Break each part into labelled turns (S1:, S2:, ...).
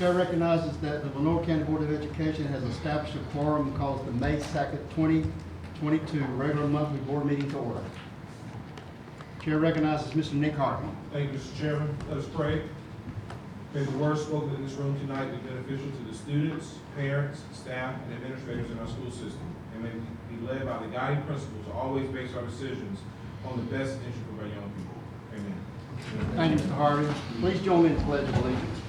S1: Chair recognizes that the Lenore County Board of Education has established a quorum and calls the May 2nd, 2022 regular monthly board meeting to order. Chair recognizes Mr. Nick Hartman.
S2: Thank you, Mr. Chairman. Let us pray. May the words spoken in this room tonight be beneficial to the students, parents, staff, and administrators in our school system, and may we be led by the guiding principles to always base our decisions on the best interest of our young people. Amen.
S1: Thank you, Mr. Harvey. Please join me in the Pledge of Allegiance.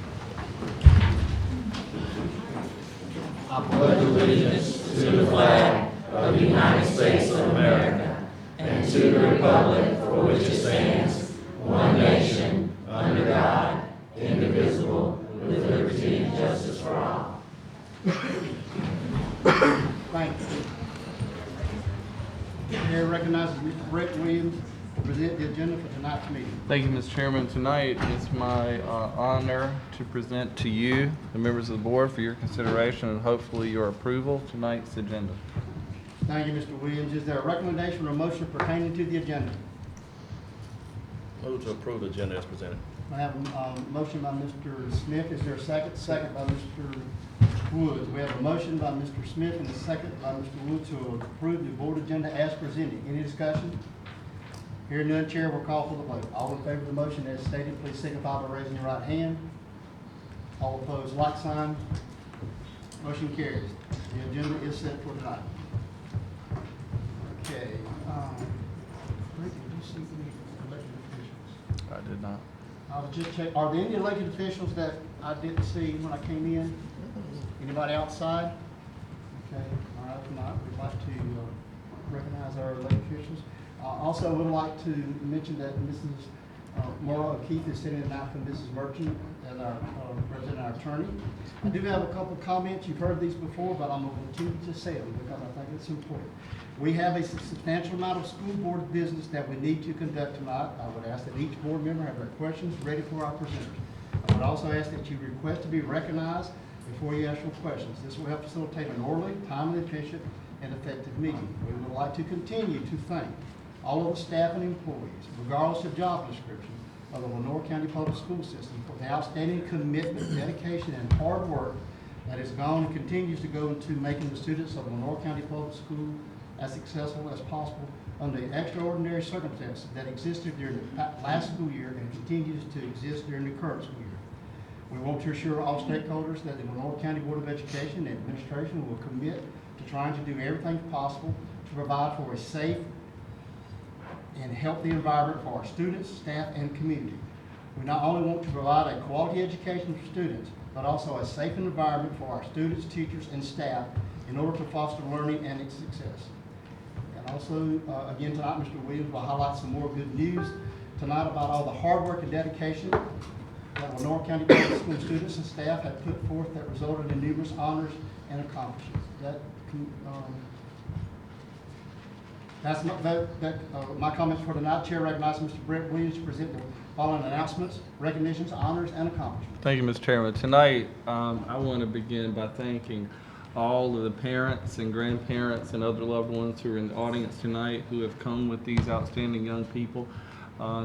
S3: I pledge allegiance to the flag of the United States of America and to the republic for which it stands, one nation, under God, indivisible, with liberty and justice for all.
S1: Thank you. Chair recognizes Mr. Brett Williams to present the agenda for tonight's meeting.
S4: Thank you, Mr. Chairman. Tonight it's my honor to present to you, the members of the board, for your consideration and hopefully your approval, tonight's agenda.
S1: Thank you, Mr. Williams. Is there a recommendation or motion pertaining to the agenda?
S5: Move to approve the agenda as presented.
S1: I have a motion by Mr. Smith. Is there a second? Second by Mr. Woods. We have a motion by Mr. Smith and a second by Mr. Woods to approve the board agenda as presented. Any discussion? Hearing none, Chair will call for the vote. All in favor of the motion as stated, please signify by raising your right hand. All opposed, like sign. Motion carries. The agenda is set for tonight. Okay. Rick, did you see any elected officials?
S4: I did not.
S1: I was just checking. Are there any elected officials that I didn't see when I came in? Anybody outside? Okay. All right. If not, we'd like to recognize our elected officials. Also, I would like to mention that Mrs. Maura O'Keefe is sitting tonight for Mrs. Merchant as our resident our attorney. I do have a couple of comments. You've heard these before, but I'm going to continue to say them because I think it's important. We have a substantial amount of school board business that we need to conduct tonight. I would ask that each board member have their questions ready for our presenters. I would also ask that you request to be recognized before you ask your questions. This will help facilitate an orderly, timely, efficient, and effective meeting. We would like to continue to thank all of the staff and employees, regardless of job description, of the Lenore County Public School System for the outstanding commitment, dedication, and hard work that has gone and continues to go into making the students of Lenore County Public School as successful as possible under the extraordinary circumstances that existed during the last school year and continues to exist during the current school year. We want to assure all stakeholders that the Lenore County Board of Education and administration will commit to trying to do everything possible to provide for a safe and healthy environment for our students, staff, and community. We not only want to provide a quality education for students, but also a safe environment for our students, teachers, and staff in order to foster learning and its success. And also, again tonight, Mr. Williams will highlight some more good news tonight about all the hard work and dedication that Lenore County Public School students and staff have put forth that resulted in numerous honors and accomplishments. That's my comments for tonight. Chair recognizes Mr. Brett Williams to present the following announcements, recognitions, honors, and accomplishments.
S4: Thank you, Mr. Chairman. Tonight, I want to begin by thanking all of the parents and grandparents and other loved ones who are in the audience tonight who have come with these outstanding young people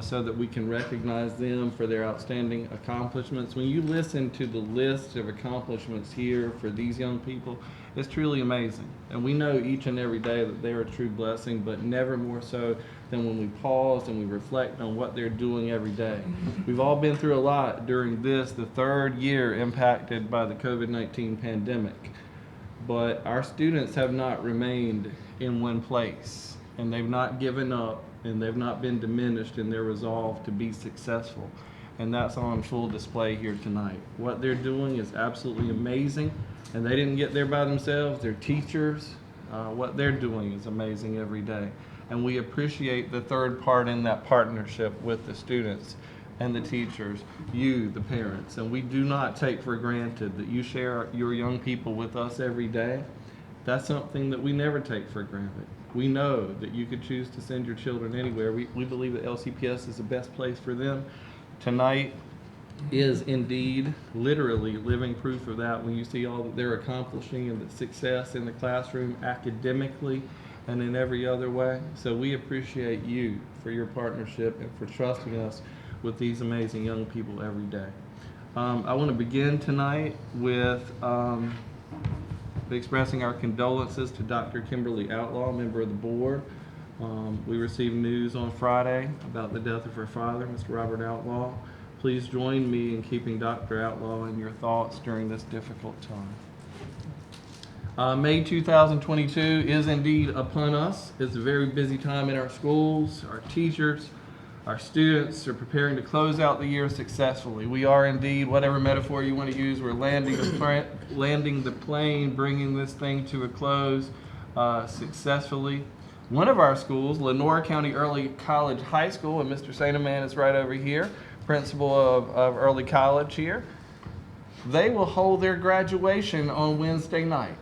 S4: so that we can recognize them for their outstanding accomplishments. When you listen to the list of accomplishments here for these young people, it's truly amazing. And we know each and every day that they are a true blessing, but never more so than when we pause and we reflect on what they're doing every day. We've all been through a lot during this, the third year impacted by the COVID-19 pandemic. But our students have not remained in one place, and they've not given up, and they've not been diminished in their resolve to be successful. And that's on full display here tonight. What they're doing is absolutely amazing, and they didn't get there by themselves. They're teachers. What they're doing is amazing every day. And we appreciate the third part in that partnership with the students and the teachers, you, the parents. And we do not take for granted that you share your young people with us every day. That's something that we never take for granted. We know that you could choose to send your children anywhere. We believe that LCPS is the best place for them. Tonight is indeed literally living proof of that when you see all that they're accomplishing and the success in the classroom academically and in every other way. So we appreciate you for your partnership and for trusting us with these amazing young people every day. I want to begin tonight with expressing our condolences to Dr. Kimberly Outlaw, member of the board. We received news on Friday about the death of her father, Mr. Robert Outlaw. Please join me in keeping Dr. Outlaw in your thoughts during this difficult time. May 2022 is indeed upon us. It's a very busy time in our schools. Our teachers, our students are preparing to close out the year successfully. We are indeed, whatever metaphor you want to use, we're landing the plane, bringing this thing to a close successfully. One of our schools, Lenoir County Early College High School, and Mr. Sainaman is right over here, principal of Early College here. They will hold their graduation on Wednesday night.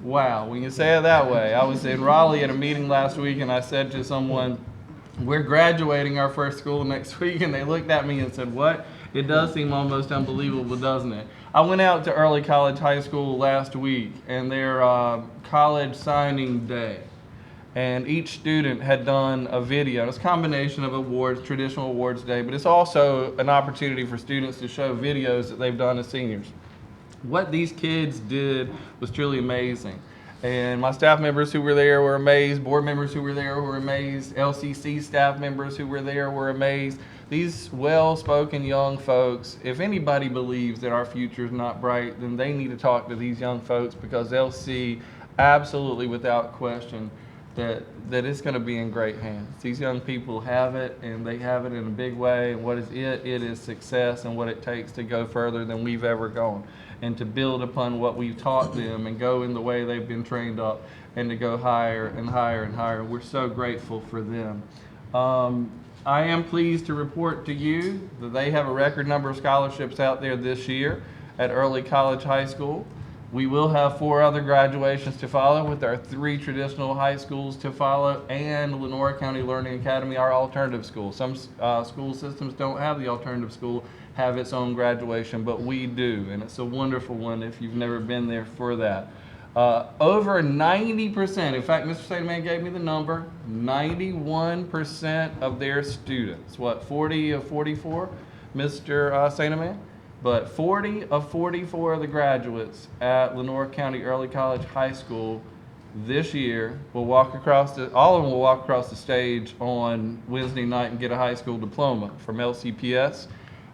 S4: Wow, when you say it that way. I was in Raleigh at a meeting last week and I said to someone, we're graduating our first school next week, and they looked at me and said, what? It does seem almost unbelievable, doesn't it? I went out to Early College High School last week and their college signing day. And each student had done a video. It's a combination of awards, traditional awards day, but it's also an opportunity for students to show videos that they've done as seniors. What these kids did was truly amazing. And my staff members who were there were amazed. Board members who were there were amazed. LCC staff members who were there were amazed. These well-spoken young folks, if anybody believes that our future is not bright, then they need to talk to these young folks, because they'll see absolutely without question that it's going to be in great hands. These young people have it, and they have it in a big way. And what is it? It is success and what it takes to go further than we've ever gone, and to build upon what we've taught them and go in the way they've been trained up, and to go higher and higher and higher. We're so grateful for them. I am pleased to report to you that they have a record number of scholarships out there this year at Early College High School. We will have 4 other graduations to follow, with our 3 traditional high schools to follow, and Lenoir County Learning Academy, our alternative school. Some school systems don't have the alternative school have its own graduation, but we do, and it's a wonderful one if you've never been there for that. Over 90%, in fact, Mr. Sainaman gave me the number, 91% of their students, 40 of 44, Mr. Sainaman? But 40 of 44 of the graduates at Lenoir County Early College High School this year will walk across all of them will walk across the stage on Wednesday night and get a high school diploma from LCPS.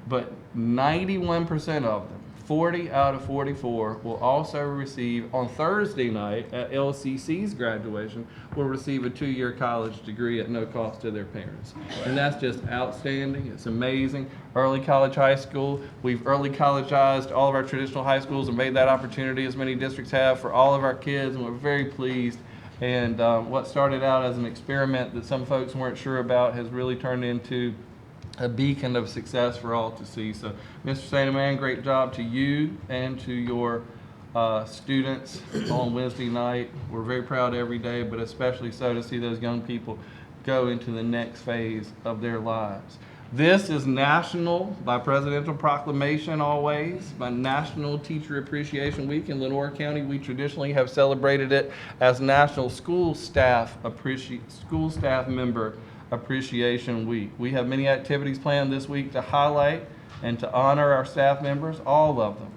S4: But 91% of them, 40 out of 44, will also receive on Thursday night at LCC's graduation, will receive a 2-year college degree at no cost to their parents. And that's just outstanding. It's amazing. Early College High School, we've early collegeized all of our traditional high schools and made that opportunity, as many districts have, for all of our kids, and we're very pleased. And what started out as an experiment that some folks weren't sure about has really turned into a beacon of success for all to see. So, Mr. Sainaman, great job to you and to your students on Wednesday night. We're very proud every day, but especially so to see those young people go into the next phase of their lives. This is national, by presidential proclamation always, by National Teacher Appreciation Week. In Lenoir County, we traditionally have celebrated it as National School Staff Member Appreciation Week. We have many activities planned this week to highlight and to honor our staff members, all of them.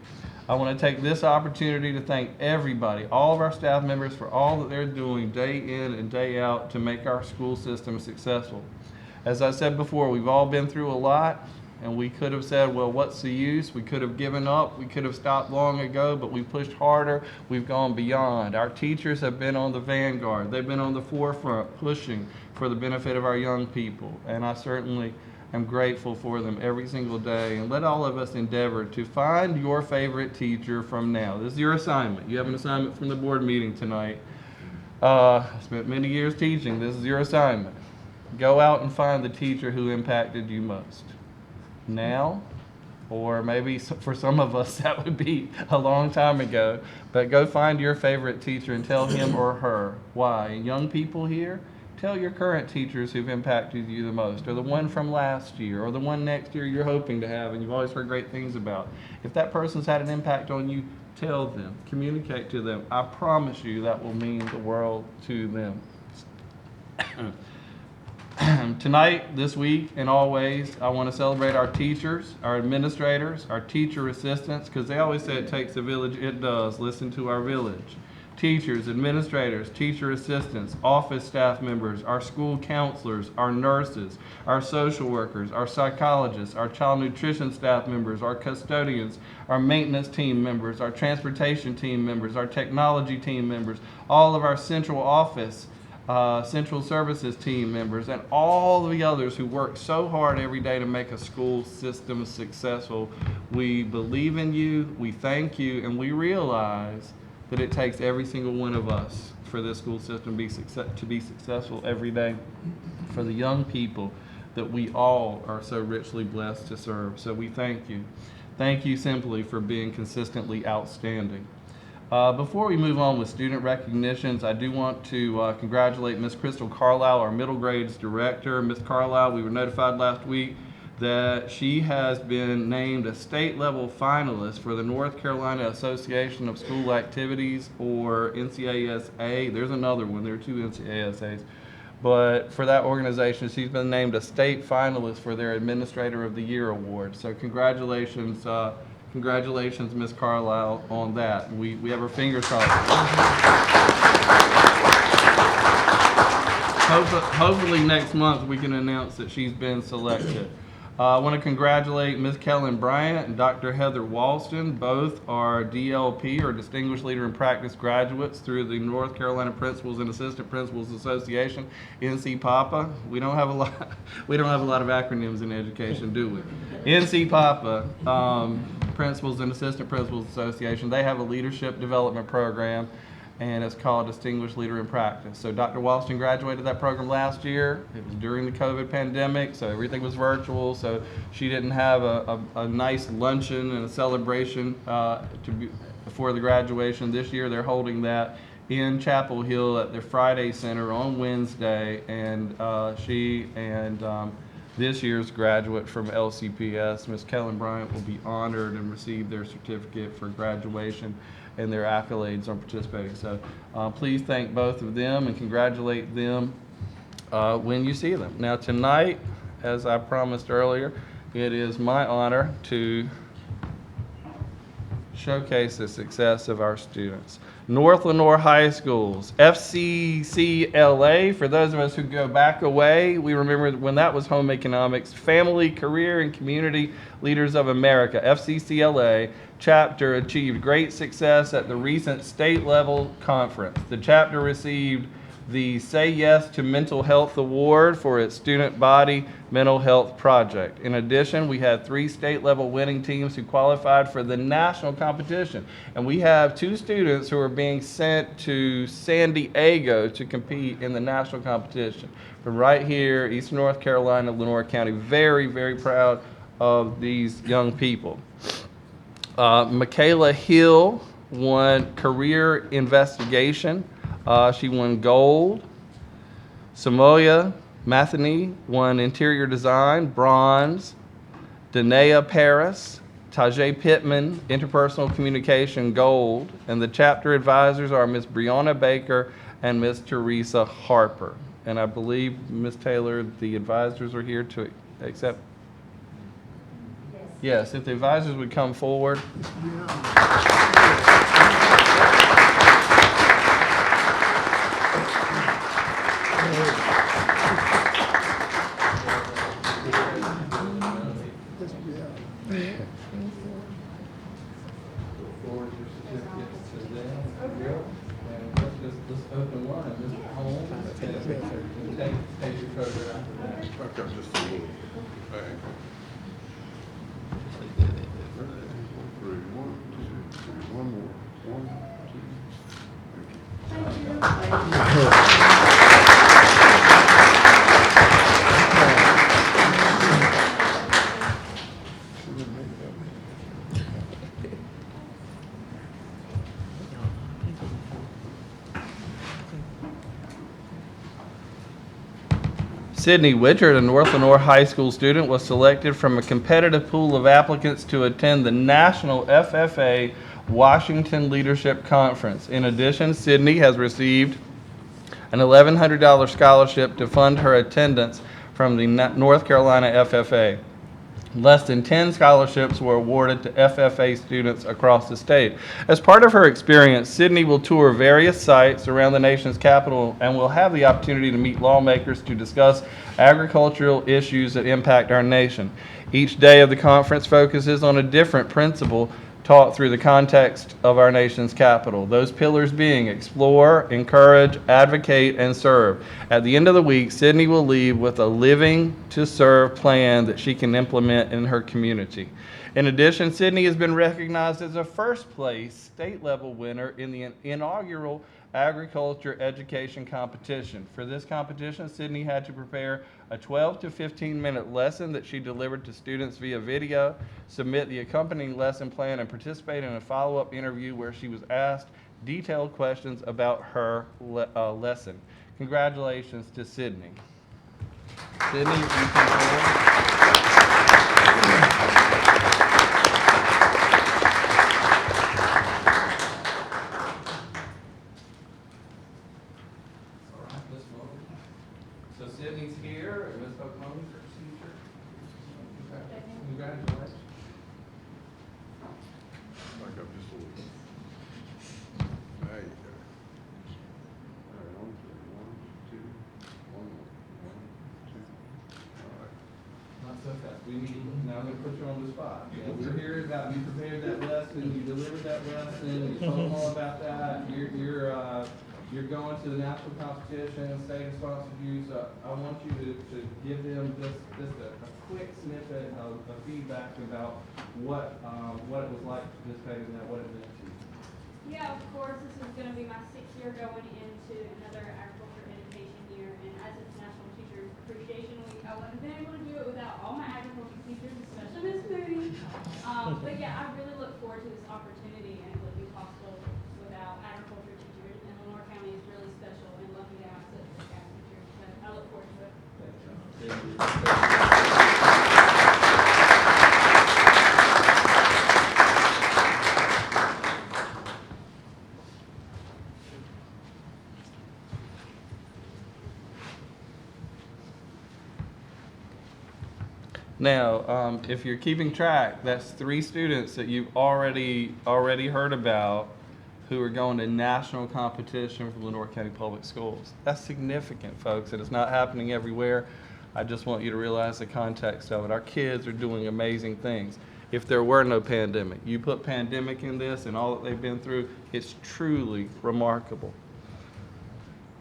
S4: I want to take this opportunity to thank everybody, all of our staff members, for all that they're doing day in and day out to make our school system successful. As I said before, we've all been through a lot, and we could have said, well, what's the use? We could have given up. We could have stopped long ago, but we pushed harder. We've gone beyond. Our teachers have been on the vanguard. They've been on the forefront, pushing for the benefit of our young people, and I certainly am grateful for them every single day. And let all of us endeavor to find your favorite teacher from now. This is your assignment. You have an assignment from the board meeting tonight. I spent many years teaching. This is your assignment. Go out and find the teacher who impacted you most. Now, or maybe for some of us that would be a long time ago, but go find your favorite teacher and tell him or her why. And young people here, tell your current teachers who've impacted you the most, or the one from last year, or the one next year you're hoping to have and you've always heard great things about. If that person's had an impact on you, tell them, communicate to them. I promise you that will mean the world to them. Tonight, this week, and always, I want to celebrate our teachers, our administrators, our teacher assistants, because they always say it takes a village. It does. Listen to our village. Teachers, administrators, teacher assistants, office staff members, our school counselors, our nurses, our social workers, our psychologists, our child nutrition staff members, our custodians, our maintenance team members, our transportation team members, our technology team members, all of our central office, central services team members, and all the others who work so hard every day to make a school system successful. We believe in you, we thank you, and we realize that it takes every single one of us for this school system to be successful every day, for the young people that we all are so richly blessed to serve. So we thank you. Thank you simply for being consistently outstanding. Before we move on with student recognitions, I do want to congratulate Ms. Crystal Carlisle, our middle grades director. Ms. Carlisle, we were notified last week that she has been named a state level finalist for the North Carolina Association of School Activities, or NCASA. There's another one, there are two NCASAs. But for that organization, she's been named a state finalist for their Administrator of the Year award. So congratulations, Ms. Carlisle, on that. We have her fingers crossed. Hopefully next month we can announce that she's been selected. I want to congratulate Ms. Kellen Bryant and Dr. Heather Walston. Both are DLP, or Distinguished Leader in Practice graduates through the North Carolina Principals and Assistant Principals Association, NCPAPA. We don't have a lot of acronyms in education, do we? NCPAPA, Principals and Assistant Principals Association. They have a leadership development program, and it's called Distinguished Leader in Practice. So Dr. Walston graduated that program last year. It was during the COVID pandemic, so everything was virtual, so she didn't have a nice luncheon and a celebration before the graduation. This year they're holding that in Chapel Hill at their Friday Center on Wednesday, and she and this year's graduate from LCPS, Ms. Kellen Bryant, will be honored and receive their certificate for graduation and their accolades on participating. So please thank both of them and congratulate them when you see them. Now tonight, as I promised earlier, it is my honor to showcase the success of our students. North Lenoir High School's FCCLA, for those of us who go back away, we remember when that was home economics, Family, Career, and Community Leaders of America, FCCLA chapter achieved great success at the recent state level conference. The chapter received the Say Yes to Mental Health Award for its student body mental health project. In addition, we had 3 state level winning teams who qualified for the national competition. And we have 2 students who are being sent to San Diego to compete in the national competition. From right here, Eastern North Carolina, Lenoir County. Very, very proud of these young people. Michaela Hill won Career Investigation. She won gold. Samoya Matheny won Interior Design, bronze. Danae Paris, Tajay Pittman, Interpersonal Communication, gold. And the chapter advisors are Ms. Brianna Baker and Ms. Teresa Harper. And I believe, Ms. Taylor, the advisors are here to accept. Yes, if the advisors would come forward. Let's open one, Mr. Holmes, and take your photo after that.
S5: Just a little. One more. 1, 2, 3.
S4: Sydney Witchard, a North Lenoir High School student, was selected from a competitive pool of applicants to attend the National FFA Washington Leadership Conference. In addition, Sydney has received an $1,100 scholarship to fund her attendance from the North Carolina FFA. Less than 10 scholarships were awarded to FFA students across the state. As part of her experience, Sydney will tour various sites around the nation's capital and will have the opportunity to meet lawmakers to discuss agricultural issues that impact our nation. Each day of the conference focuses on a different principle taught through the context of our nation's capital. Those pillars being explore, encourage, advocate, and serve. At the end of the week, Sydney will leave with a living to serve plan that she can implement in her community. In addition, Sydney has been recognized as a first place state level winner in the inaugural agriculture education competition. For this competition, Sydney had to prepare a 12 to 15 minute lesson that she delivered to students via video, submit the accompanying lesson plan, and participate in a follow-up interview where she was asked detailed questions about her lesson. Congratulations to Sydney. Sydney, you can forward. So Sydney's here, and Ms. Oklahoma's her teacher. Congratulations.
S5: Back up just a little bit. There you go. All right, on to one, two, one more. One, two. All right.
S4: Not so fast. We need, now I'm gonna put you on the spot. Yeah, we're here about, you prepared that lesson, you delivered that lesson, you told them all about that. You're going to the national competition, state sponsored you, so I want you to give them just a quick snippet of feedback about what it was like to participate in that, what it meant to you.
S6: Yeah, of course, this is going to be my 6th year going into another agriculture education year, and as it's National Teachers Appreciation Week, I wouldn't have been able to do it without all my agriculture teachers, especially Miss Moody. But yeah, I really look forward to this opportunity, and it would be possible without agriculture teachers, and Lenore County is really special and lucky to have such a ag teachers, so I look forward to it.
S4: Now, if you're keeping track, that's 3 students that you've already heard about who are going to national competition for Lenore County Public Schools. That's significant, folks, and it's not happening everywhere. I just want you to realize the context of it. Our kids are doing amazing things. If there were no pandemic, you put pandemic in this and all that they've been through, it's truly remarkable.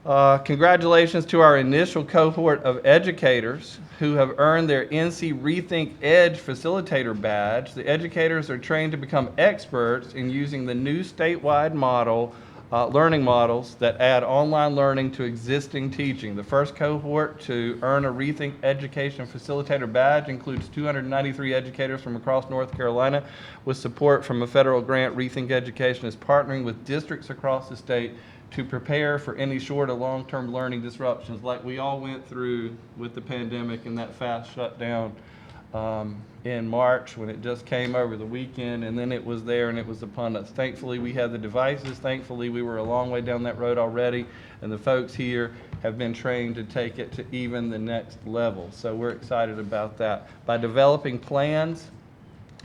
S4: Congratulations to our initial cohort of educators who have earned their NC Rethink Edge Facilitator Badge. The educators are trained to become experts in using the new statewide model, learning models that add online learning to existing teaching. The first cohort to earn a Rethink Education Facilitator Badge includes 293 educators from across North Carolina. With support from a federal grant, Rethink Education is partnering with districts across the state to prepare for any short or long-term learning disruptions like we all went through with the pandemic and that fast shutdown in March when it just came over the weekend, and then it was there and it was upon us. Thankfully, we had the devices. Thankfully, we were a long way down that road already, and the folks here have been trained to take it to even the next level. So we're excited about that. By developing plans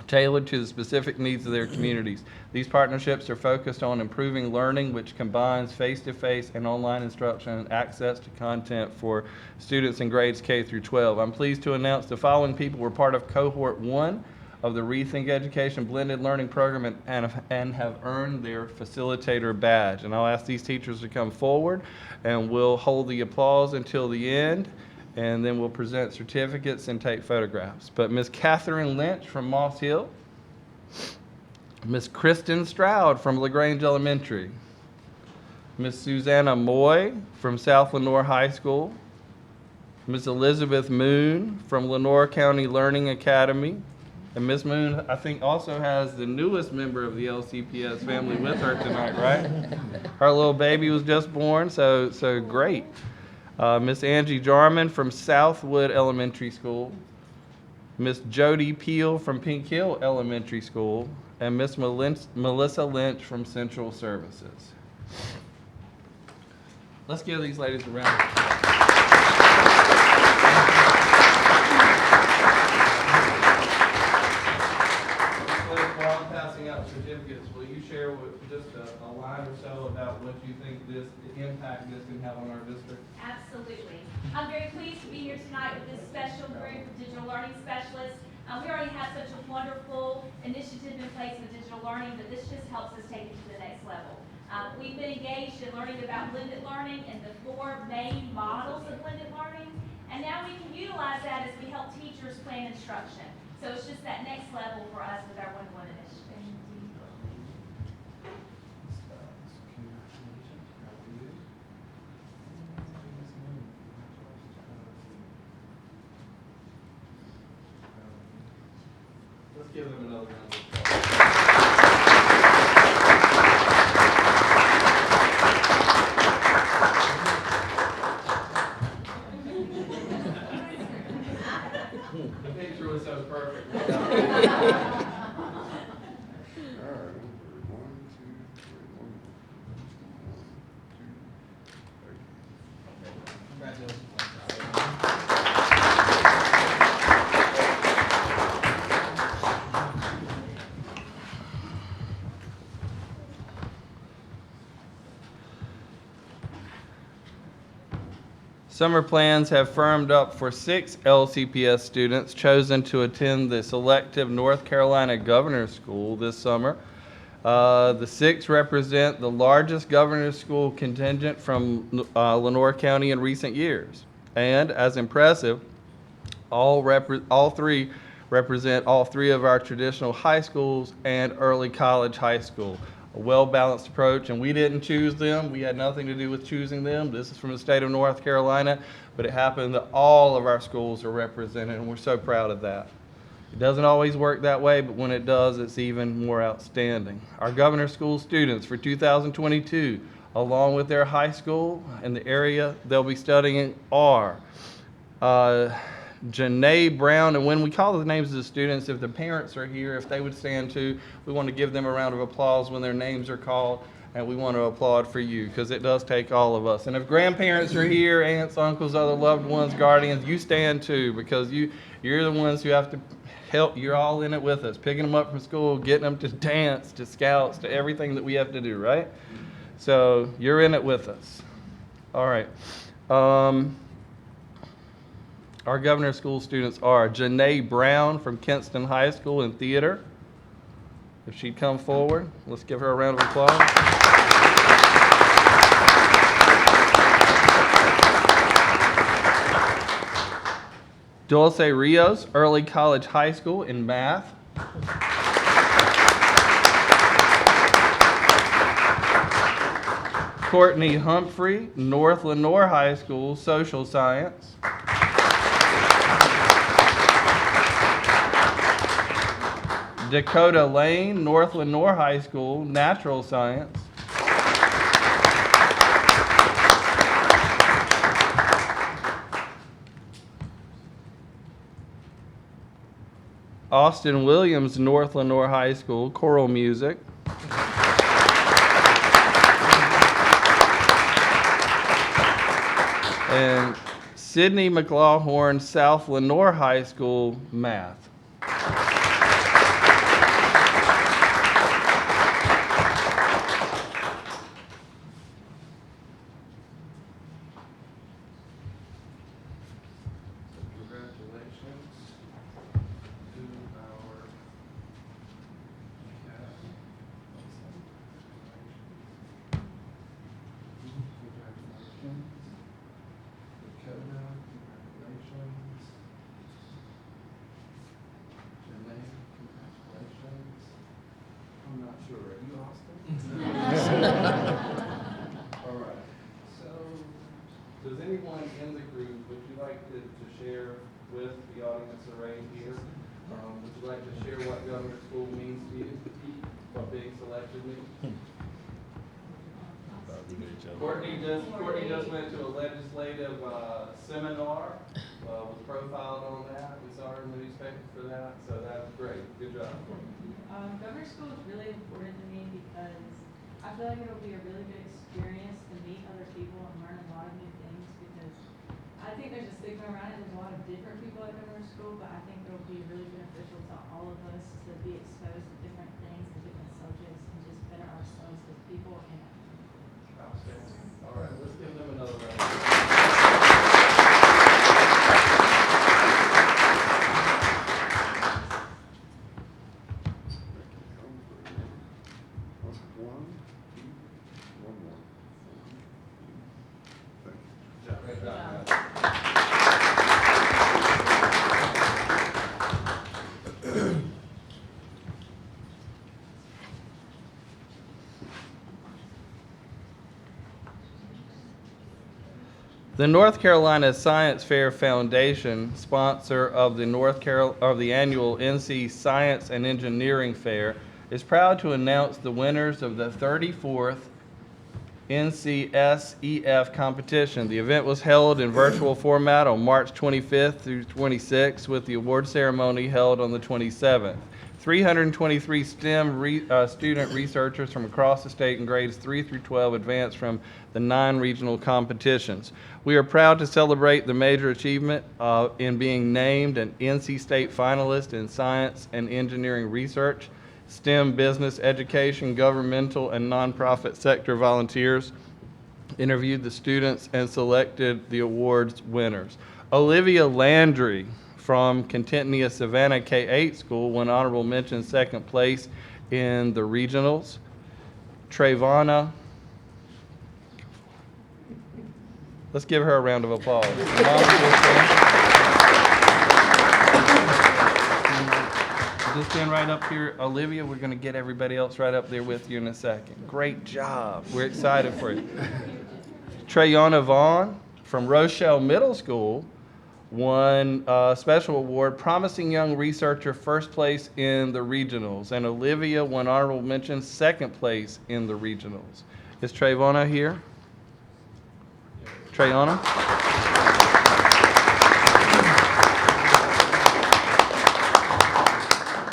S4: tailored to the specific needs of their communities. These partnerships are focused on improving learning, which combines face-to-face and online instruction and access to content for students in grades K through 12. I'm pleased to announce the following people were part of Cohort 1 of the Rethink Education Blended Learning Program and have earned their facilitator badge. And I'll ask these teachers to come forward, and we'll hold the applause until the end, and then we'll present certificates and take photographs. But Ms. Catherine Lynch from Moss Hill, Ms. Kristen Stroud from LaGrange Elementary, Ms. Susanna Moy from South Lenore High School, Ms. Elizabeth Moon from Lenore County Learning Academy, and Ms. Moon, I think, also has the newest member of the LCPS family with her tonight, right? Her little baby was just born, so great. Miss Angie Jarman from Southwood Elementary School, Miss Jody Peel from Pink Hill Elementary School, and Miss Melissa Lynch from Central Services. Let's give these ladies a round of applause. or so about what you think the impact this can have on our district?
S7: Absolutely. I'm very pleased to be here tonight with this special group of digital learning specialists. We already have such a wonderful initiative in place with digital learning, but this just helps us take it to the next level. We've been engaged in learning about blended learning and the 4 main models of blended learning, and now we can utilize that as we help teachers plan instruction. So it's just that next level for us with our one-to-one initiative.
S4: Let's give them another round of applause. The picture was so perfect.
S5: All right, one, two, three, one, two,
S4: Summer plans have firmed up for 6 LCPS students chosen to attend the selective North Carolina Governor's School this summer. The 6 represent the largest governor's school contingent from Lenoir County in recent years. And as impressive, all 3 represent all 3 of our traditional high schools and early college high school. A well-balanced approach, and we didn't choose them. We had nothing to do with choosing them. This is from the state of North Carolina, but it happened that all of our schools are represented, and we're so proud of that. It doesn't always work that way, but when it does, it's even more outstanding. Our Governor's School students for 2022, along with their high school and the area they'll be studying are Janae Brown, and when we call the names of the students, if the parents are here, if they would stand too, we want to give them a round of applause when their names are called, and we want to applaud for you, because it does take all of us. And if grandparents are here, aunts, uncles, other loved ones, guardians, you stand too, because you're the ones who have to help. You're all in it with us, picking them up from school, getting them to dance, to scouts, to everything that we have to do, right? So you're in it with us. All right. Our Governor's School students are Janae Brown from Kinston High School in theater. If she'd come forward, let's give her a round of applause. Dulce Rios, Early College High School in math. Courtney Humphrey, North Lenoir High School, Social Science. Dakota Lane, North Lenoir High School, Natural Science. Austin Williams, North Lenoir High School, Choral Music. And Sydney McLaughlin, South Lenoir High School, Math. All right. So, does anyone in the group, would you like to share with the audience arrayed here? Would you like to share what Governor's School means to you? What being selected means? Courtney just went to a legislative seminar, was profiled on that. We saw her in the newspaper for that, so that's great. Good job.
S8: Governor's School is really important to me because I feel like it'll be a really good experience to meet other people and learn a lot of new things, because I think there's a stigma around it. There's a lot of different people at Governor's School, but I think it'll be really beneficial to all of us to be exposed to different things and different subjects and just better ourselves as people and
S4: The North Carolina Science Fair Foundation, sponsor of the annual NC Science and Engineering Fair, is proud to announce the winners of the 34th NCSEF competition. The event was held in virtual format on March 25th through 26th, with the award ceremony held on the 27th. 323 STEM student researchers from across the state in grades 3 through 12 advanced from the 9 regional competitions. We are proud to celebrate the major achievement in being named an NC State finalist in science and engineering research. STEM business, education, governmental, and nonprofit sector volunteers interviewed the students and selected the awards winners. Olivia Landry from Contentnia Savannah K-8 School won honorable mention, second place in the regionals. Trayvana, let's give her a round of applause. Just stand right up here. Olivia, we're going to get everybody else right up there with you in a second. Great job. We're excited for you. Trayana Vaughn from Rochelle Middle School won a special award, Promising Young Researcher, first place in the regionals. And Olivia won honorable mention, second place in the regionals. Is Trayvana here? Trayana?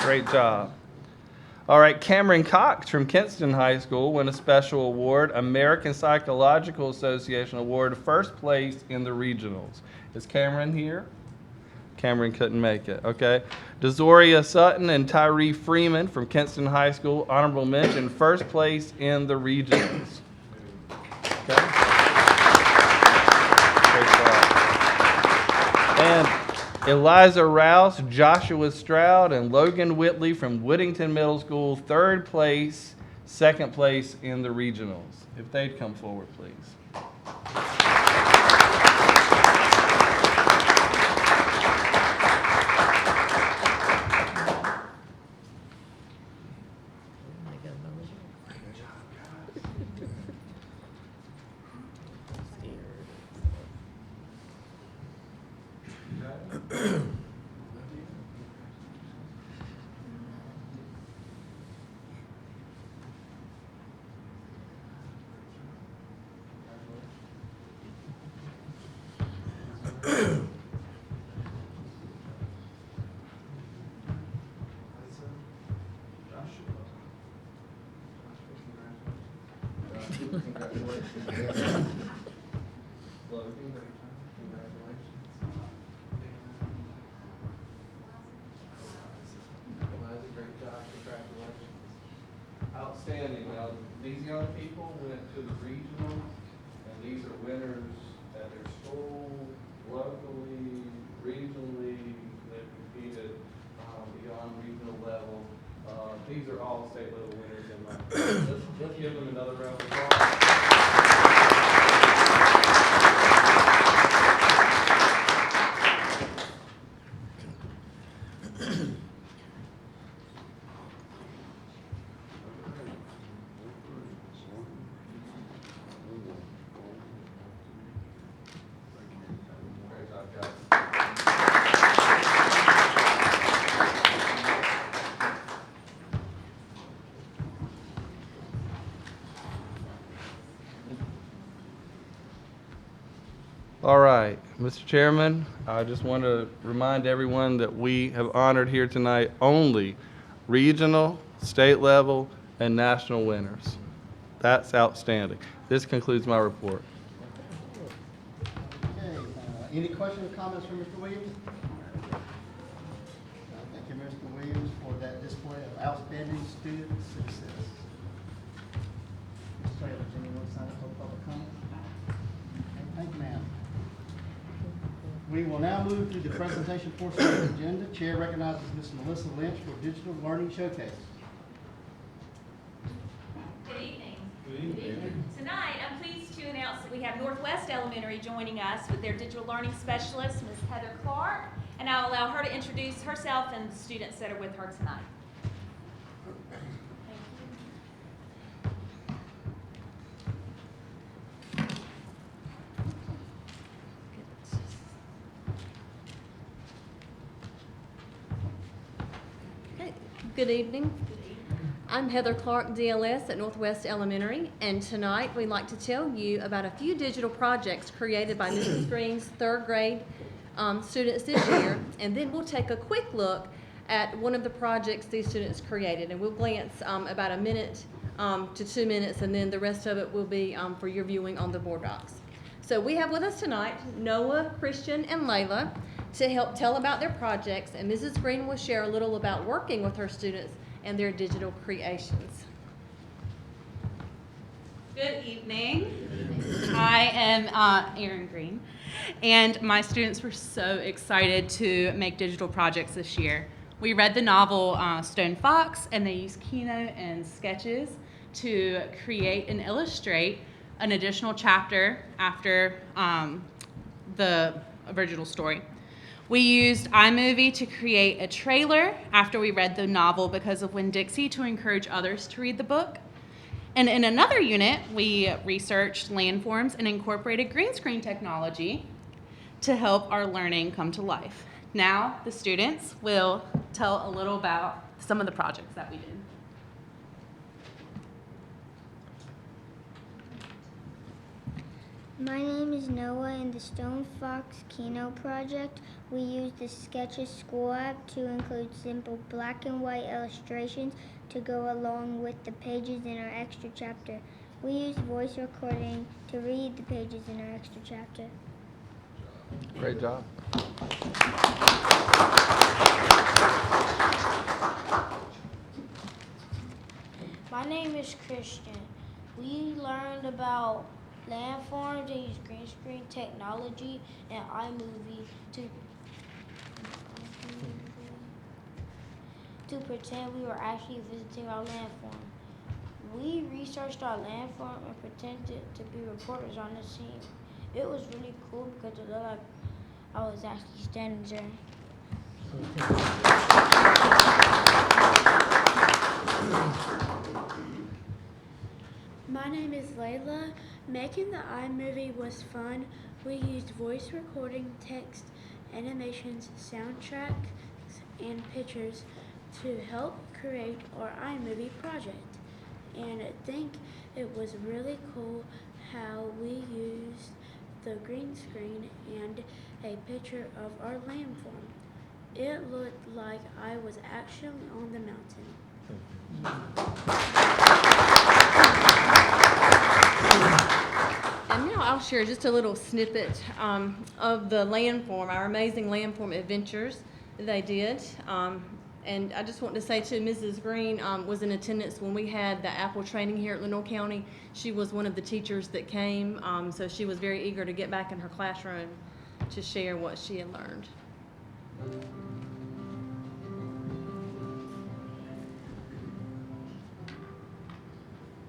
S4: Great job. All right, Cameron Cox from Kinston High School won a special award, American Psychological Association Award, first place in the regionals. Is Cameron here? Cameron couldn't make it, okay. Dezoria Sutton and Tyree Freeman from Kinston High School, honorable mention, first place in the regionals. Okay. Great job. And Eliza Rouse, Joshua Stroud, and Logan Whitley from Whittington Middle School, third place, second place in the regionals. If they'd come forward, please. Outstanding. Now, these young people went to the regional, and these are winners at their school, locally, regionally. They've competed beyond regional level. These are all state level winners in my let's give them another round of applause. All right, Mr. Chairman, I just want to remind everyone that we have honored here tonight only regional, state level, and national winners. That's outstanding. This concludes my report.
S1: Okay, any questions or comments from Mr. Williams? Thank you, Mr. Williams, for that display of outstanding student success. Mr. Taylor, does anyone sign up for public comment? Okay, thank you, ma'am. We will now move to the presentation portion of the agenda. Chair recognizes Ms. Melissa Lynch for Digital Learning Showcase.
S7: Good evening.
S2: Good evening.
S7: Tonight, I'm pleased to announce that we have Northwest Elementary joining us with their digital learning specialist, Ms. Heather Clark, and I'll allow her to introduce herself and the students that are with her tonight.
S9: Good evening. I'm Heather Clark, DLS at Northwest Elementary, and tonight we'd like to tell you about a few digital projects created by Mrs. Green's third grade students this year, and then we'll take a quick look at one of the projects these students created, and we'll glance about a minute to 2 minutes, and then the rest of it will be for your viewing on the board docs. So we have with us tonight Noah, Christian, and Layla to help tell about their projects, and Mrs. Green will share a little about working with her students and their digital creations.
S10: Good evening. I am Erin Green, and my students were so excited to make digital projects this year. We read the novel Stone Fox, and they used Keynote and Sketches to create and illustrate an additional chapter after the original story. We used iMovie to create a trailer after we read the novel Because of Winn-Dixie to encourage others to read the book. And in another unit, we researched landforms and incorporated green screen technology to help our learning come to life. Now, the students will tell a little about some of the projects that we did.
S11: My name is Noah. In the Stone Fox Keynote project, we used the Sketches school app to include simple black and white illustrations to go along with the pages in our extra chapter. We used voice recording to read the pages in our extra chapter.
S4: Great job.
S12: My name is Christian. We learned about landforms and use green screen technology and iMovie to pretend we were actually visiting our landform. We researched our landform and pretended to be reporters on the scene. It was really cool because it looked like I was actually standing there.
S13: My name is Layla. Making the iMovie was fun. We used voice recording, text, animations, soundtracks, and pictures to help create our iMovie project. And I think it was really cool how we used the green screen and a picture of our landform. It looked like I was actually on the mountain.
S9: And now I'll share just a little snippet of the landform, our amazing landform adventures they did. And I just want to say too, Mrs. Green was in attendance when we had the Apple training here at Lenoir County. She was one of the teachers that came, so she was very eager to get back in her classroom to share what she had learned.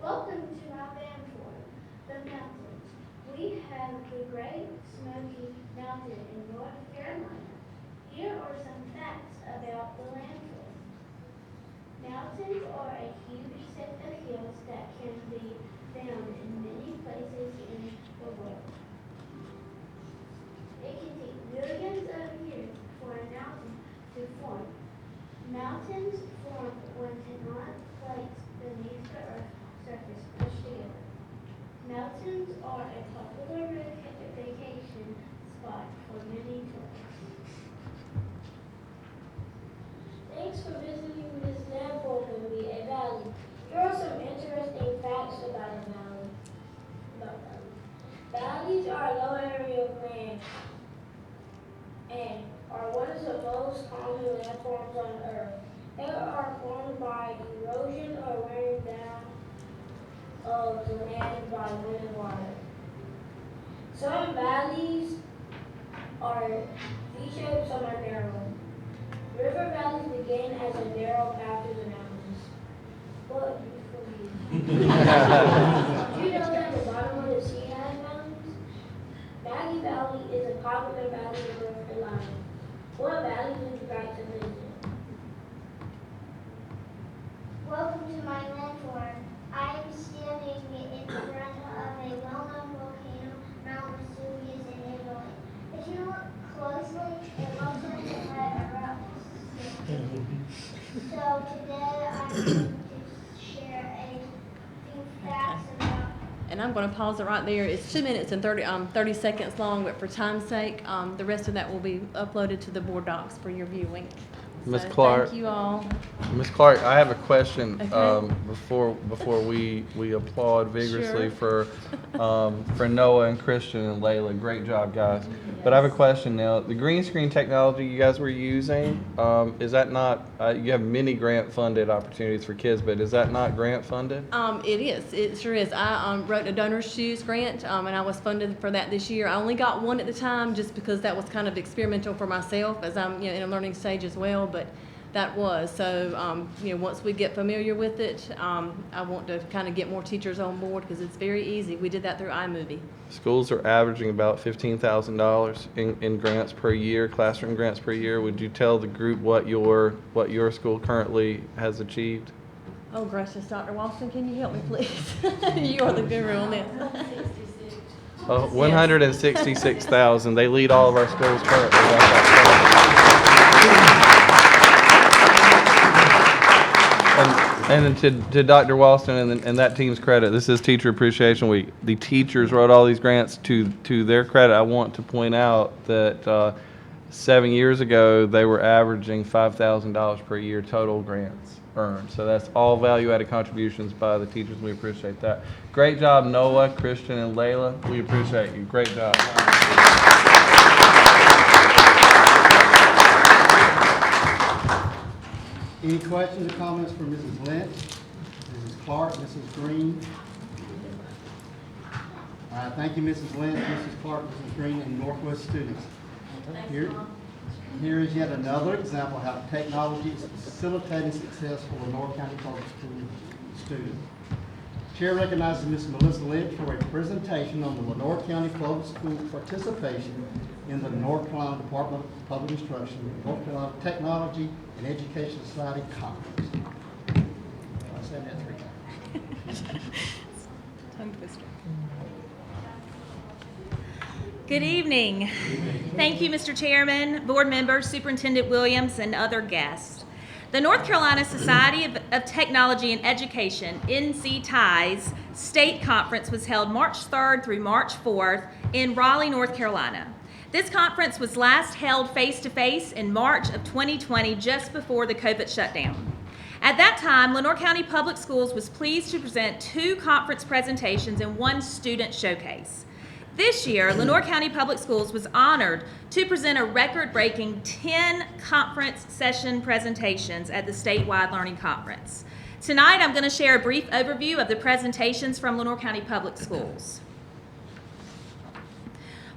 S14: Welcome to my landform, the mountains. We have the Great Smoky Mountain in North Carolina. Here are some facts about the landform. Mountains are a huge set of hills that can be found in many places in the world. It can take millions of years for a mountain to form. Mountains form when tectonic plates beneath the Earth's surface push together. Mountains are a popular vacation spot for many tourists.
S12: Thanks for visiting this landform with me, a valley. Here are some interesting facts about a valley. Valleys are a low area of land and are one of the most common landforms on Earth. They are formed by erosion or wearing down of the land by wind and water. Some valleys are V-shaped, some are narrow. River valleys begin as a narrow path through the mountains. What a beautiful view. Did you know that the bottom of the sea has mountains? Maggie Valley is a popular valley in North Carolina. What valley would you like to visit?
S11: Welcome to my landform. I am standing in front of a well-known volcano, Mount Vesuvius in Italy. If you look closely, it looks like it had erupted
S12: So today I'm going to share a few facts about.
S9: And I'm going to pause it right there. It's 2 minutes and 30 seconds long, but for time's sake, the rest of that will be uploaded to the board docs for your viewing.
S4: Ms.
S9: So
S4: Clark.
S9: Thank you all.
S4: Ms. Clark, I have a question
S9: Okay.
S4: before we applaud vigorously
S9: Sure.
S4: for Noah and Christian and Layla. Great job, guys. But I have a question now. The green screen technology you guys were using, is that not, you have many grant funded opportunities for kids, but is that not grant funded?
S9: It is. It sure is. I wrote a donor's shoes grant, and I was funded for that this year. I only got one at the time just because that was kind of experimental for myself as I'm in a learning stage as well. But that was so. Once we get familiar with it, I want to kind of get more teachers on board because it's very easy. We did that through iMovie.
S4: Schools are averaging about $15,000 in grants per year, classroom grants per year. Would you tell the group what your school currently has achieved?
S9: Oh, gracious, Dr. Walston, can you help me, please? You are the guru on this.
S4: 166,000. They lead all of our schools currently. And to Dr. Walston and that team's credit, this is Teacher Appreciation Week. The teachers wrote all these grants to their credit. I want to point out that 7 years ago, they were averaging $5,000 per year total grants earned. So that's all value-added contributions by the teachers. We appreciate that. Great job, Noah, Christian, and Layla. We appreciate you. Great job.
S1: Any questions or comments from Mrs. Lynch, Mrs. Clark, Mrs. Green? All right, thank you, Mrs. Lynch, Mrs. Clark, Mrs. Green, and Northwest students. Here is yet another example of how technology is facilitating success for Lenore County Public School students. Chair recognizes Ms. Melissa Lynch for a presentation on the Lenore County Public School participation in the North Carolina Department of Public Instruction, North Carolina Technology and Education Society Conference. I said that 3 times.
S10: Tongue twister. Good evening. Thank you, Mr. Chairman, board members, Superintendent Williams, and other guests. The North Carolina Society of Technology and Education, NCTIE's state conference was held March 3rd through March 4th in Raleigh, North Carolina. This conference was last held face-to-face in March of 2020, just before the COVID shutdown. At that time, Lenore County Public Schools was pleased to present 2 conference presentations and 1 student showcase. This year, Lenore County Public Schools was honored to present a record-breaking 10 conference session presentations at the Statewide Learning Conference. Tonight, I'm going to share a brief overview of the presentations from Lenore County Public Schools.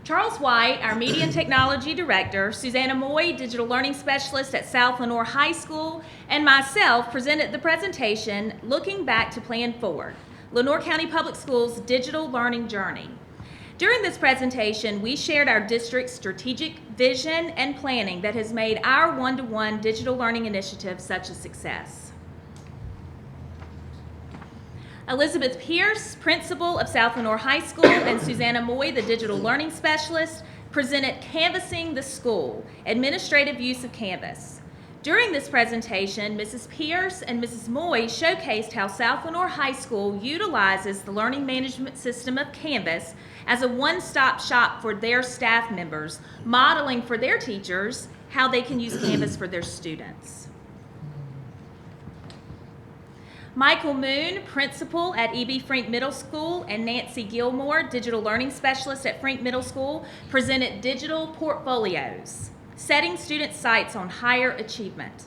S10: Charles White, our Media and Technology Director, Susanna Moy, Digital Learning Specialist at South Lenore High School, and myself presented the presentation, Looking Back to Plan Forward, Lenore County Public Schools' Digital Learning Journey. During this presentation, we shared our district's strategic vision and planning that has made our one-to-one digital learning initiative such a success. Elizabeth Pierce, principal of South Lenore High School, and Susanna Moy, the digital learning specialist, presented Canvassing the School, Administrative Use of Canvas. During this presentation, Mrs. Pierce and Mrs. Moy showcased how South Lenore High School utilizes the learning management system of Canvas as a one-stop shop for their staff members, modeling for their teachers how they can use Canvas for their students. Michael Moon, principal at E.B. Frink Middle School, and Nancy Gilmore, digital learning specialist at Frink Middle School, presented digital portfolios, setting students' sights on higher achievement.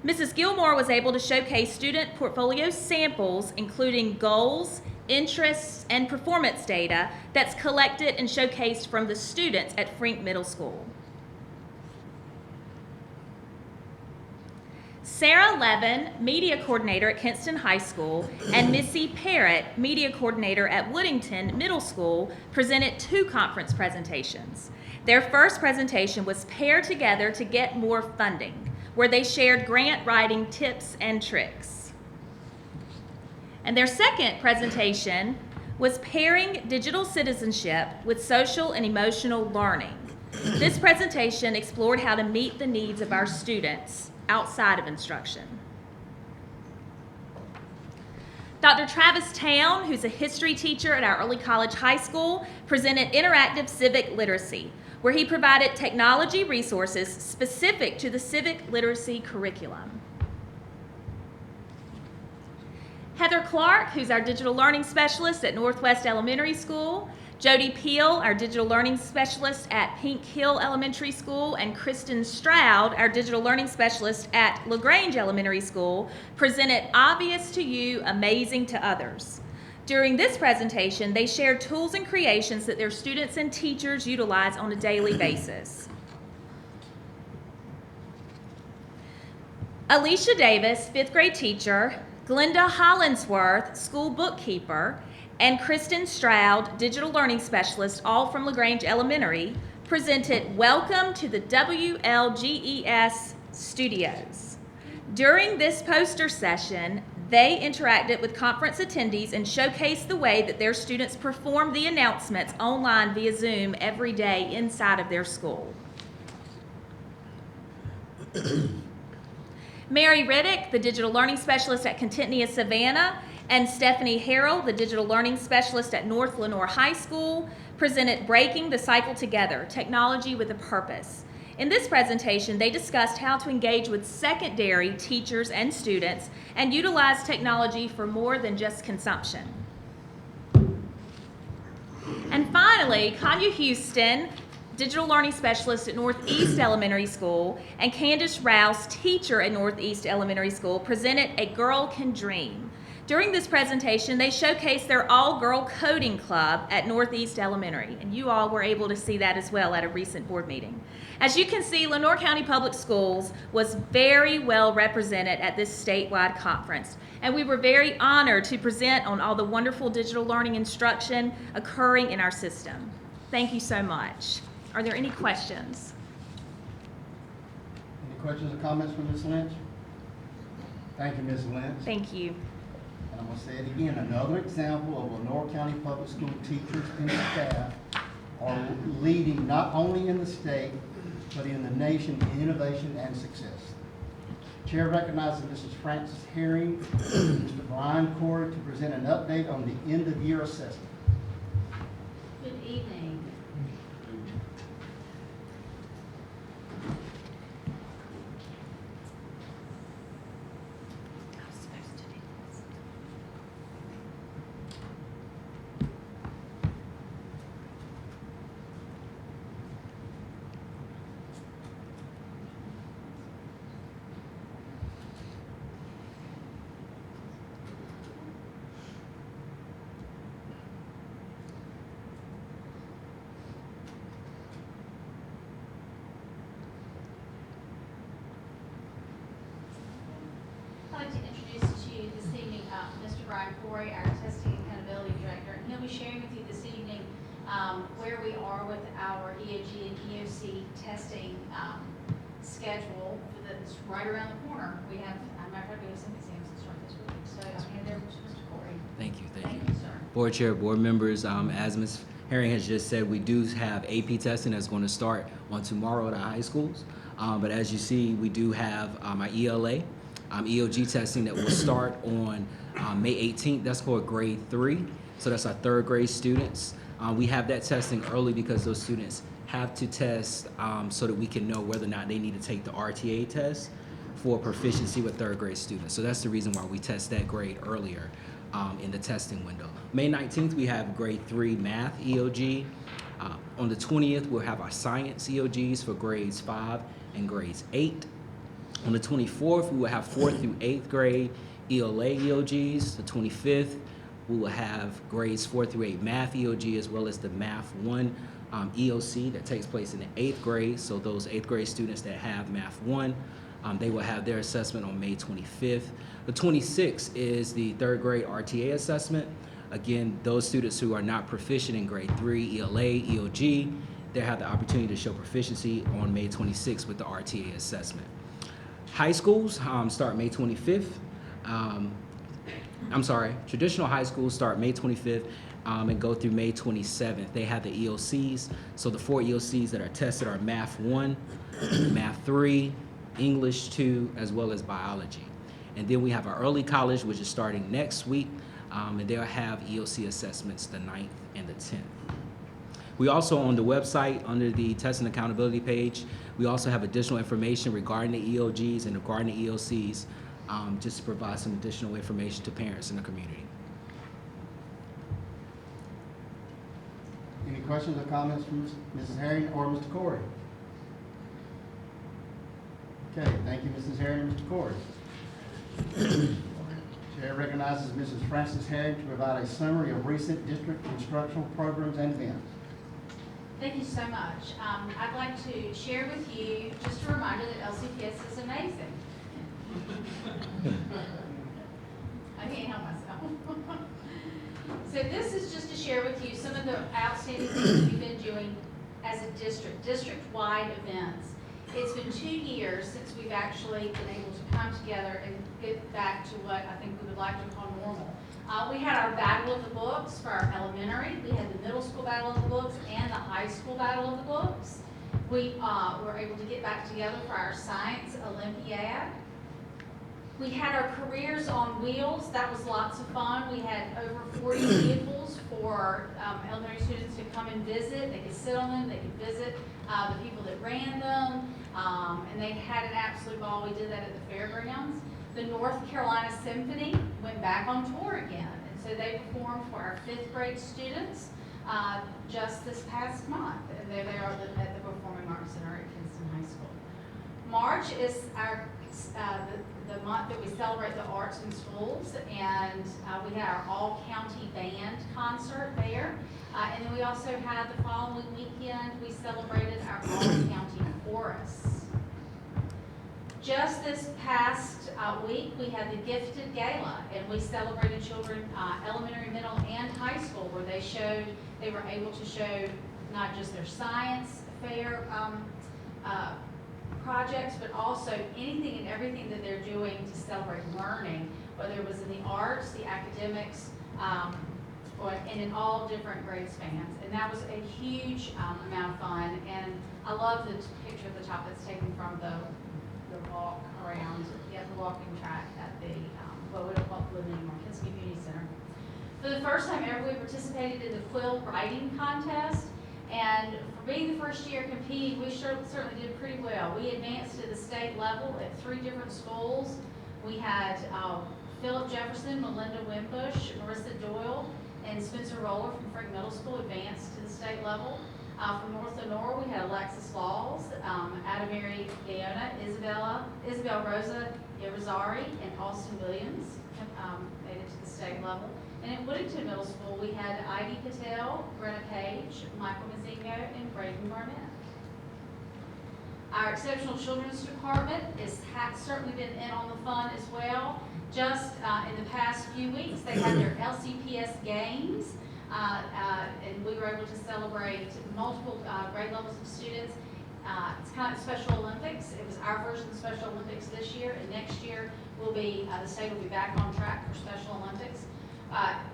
S10: Mrs. Gilmore was able to showcase student portfolio samples, including goals, interests, and performance data that's collected and showcased from the students at Frink Middle School. Sarah Levin, media coordinator at Kinston High School, and Missy Parrott, media coordinator at Woodington Middle School, presented 2 conference presentations. Their first presentation was Pair Together to Get More Funding, where they shared grant writing tips and tricks. And their second presentation was Pairing Digital Citizenship with Social and Emotional Learning. This presentation explored how to meet the needs of our students,
S7: outside of instruction. Dr. Travis Town, who's a history teacher at our Early College High School, presented interactive civic literacy, where he provided technology resources specific to the civic literacy curriculum. Heather Clark, who's our digital learning specialist at Northwest Elementary School, Jody Peel, our digital learning specialist at Pink Hill Elementary School, and Kristen Stroud, our digital learning specialist at LaGrange Elementary School, presented Obvious to You, Amazing to Others. During this presentation, they shared tools and creations that their students and teachers utilize on a daily basis. Alicia Davis, 5th grade teacher, Glenda Hollinsworth, school bookkeeper, and Kristen Stroud, digital learning specialist, all from LaGrange Elementary, presented Welcome to the WLGES Studios. During this poster session, they interacted with conference attendees and showcased the way that their students perform the announcements online via Zoom every day inside of their school. Mary Riddick, the digital learning specialist at Contentnia Savannah, and Stephanie Harrell, the digital learning specialist at North Lenoir High School, presented Breaking the Cycle Together, Technology with a Purpose. In this presentation, they discussed how to engage with secondary teachers and students and utilize technology for more than just consumption. And finally, Kanya Houston, digital learning specialist at Northeast Elementary School, and Candace Rouse, teacher at Northeast Elementary School, presented A Girl Can Dream. During this presentation, they showcased their all-girl coding club at Northeast Elementary, and you all were able to see that as well at a recent board meeting. As you can see, Lenoir County Public Schools was very well represented at this statewide conference, and we were very honored to present on all the wonderful digital learning instruction occurring in our system. Thank you so much. Are there any questions?
S1: Any questions or comments from Ms. Lynch? Thank you, Ms. Lynch.
S7: Thank you.
S1: And I'm going to say it again, another example of Lenoir County Public School teachers and staff are leading not only in the state, but in the nation in innovation and success. Chair recognizes Mrs. Frances Herring, Mr. Brian Corey to present an update on the end-of-year assessment.
S15: Good evening. I'd like to introduce to you this evening Mr. Brian Corey, our Testing and Accountability Director, and he'll be sharing with you this evening where we are with our EOG and EOC testing schedule that's right around the corner. We have, as a matter of fact, we have some exams that start this week. So I'll hand it over to Mr. Corey.
S16: Thank you.
S15: Thank you, sir.
S16: Board Chair, board members, as Ms. Herring has just said, we do have AP testing that's going to start on tomorrow at our high schools. But as you see, we do have our ELA, EOG testing that will start on May 18th. That's for grade 3. So that's our 3rd grade students. We have that testing early because those students have to test so that we can know whether or not they need to take the RTA test for proficiency with 3rd grade students. So that's the reason why we test that grade earlier in the testing window. May 19th, we have grade 3 math EOG. On the 20th, we'll have our science EOGs for grades 5 and grades 8. On the 24th, we will have 4th through 8th grade ELA EOGs. The 25th, we will have grades 4 through 8 math EOG, as well as the Math 1 EOC that takes place in the 8th grade. So those 8th grade students that have Math 1, they will have their assessment on May 25th. The 26th is the 3rd grade RTA assessment. Again, those students who are not proficient in grade 3 ELA, EOG, they have the opportunity to show proficiency on May 26th with the RTA assessment. High schools start May 25th. Traditional high schools start May 25th and go through May 27th. They have the EOCs. So the 4 EOCs that are tested are Math 1, Math 3, English 2, as well as biology. And then we have our early college, which is starting next week, and they'll have EOC assessments the 9th and the 10th. We also, on the website, under the test and accountability page, we also have additional information regarding the EOGs and regarding the EOCs, just to provide some additional information to parents in the community.
S1: Any questions or comments from Mrs. Herring or Mr. Corey? Okay, thank you, Mrs. Herring and Mr. Corey. Chair recognizes Mrs. Frances Herring to provide a summary of recent district instructional programs and events.
S15: Thank you so much. I'd like to share with you just a reminder that LCPS is amazing. I can't help myself. So this is just to share with you some of the outstanding things we've been doing as a district-wide events. It's been 2 years since we've actually been able to come together and get back to what I think we would like to call normal. We had our Battle of the Books for our elementary. We had the middle school Battle of the Books and the high school Battle of the Books. We were able to get back together for our Science Olympiad. We had our Careers on Wheels. That was lots of fun. We had over 40 vehicles for elementary students to come and visit. They could sit on them. They could visit the people that ran them. And they had an absolute ball. We did that at the fairgrounds. The North Carolina Symphony went back on tour again. And so they performed for our 5th grade students just this past month. And there they are at the Performing Arts Center at Kinston High School. March is our the month that we celebrate the arts in schools, and we had our all-county band concert there. And then we also had the following weekend, we celebrated our all-county chorus. Just this past week, we had the Gifted Gala, and we celebrated children, elementary, middle, and high school, where they were able to show not just their science fair projects, but also anything and everything that they're doing to celebrate learning, whether it was in the arts, the academics, and in all different grade spans. And that was a huge amount of fun. And I love the picture at the top that's taken from the walk around, the walking track at the, what we don't call it anymore, Kinston Community Center. For the first time ever, we participated in the quill writing contest. And for being the first year competing, we certainly did pretty well. We advanced to the state level at 3 different schools. We had Philip Jefferson, Melinda Wimbush, Marissa Doyle, and Spencer Roller from Frank Middle School advanced to the state level. From North Lenore, we had Alexis Laws, Adamari Gaona, Isabel Rosa Irizarry, and Austin Williams made it to the state level. And at Woodington Middle School, we had Ivy Patel, Brenna Page, Michael Mazingo, and Braden Barnett. Our Exceptional Children's Department has certainly been in on the fun as well. Just in the past few weeks, they had their LCPS games, and we were able to celebrate multiple grade levels of students. It's kind of Special Olympics. It was our version of Special Olympics this year, and next year will be, the state will be back on track for Special Olympics.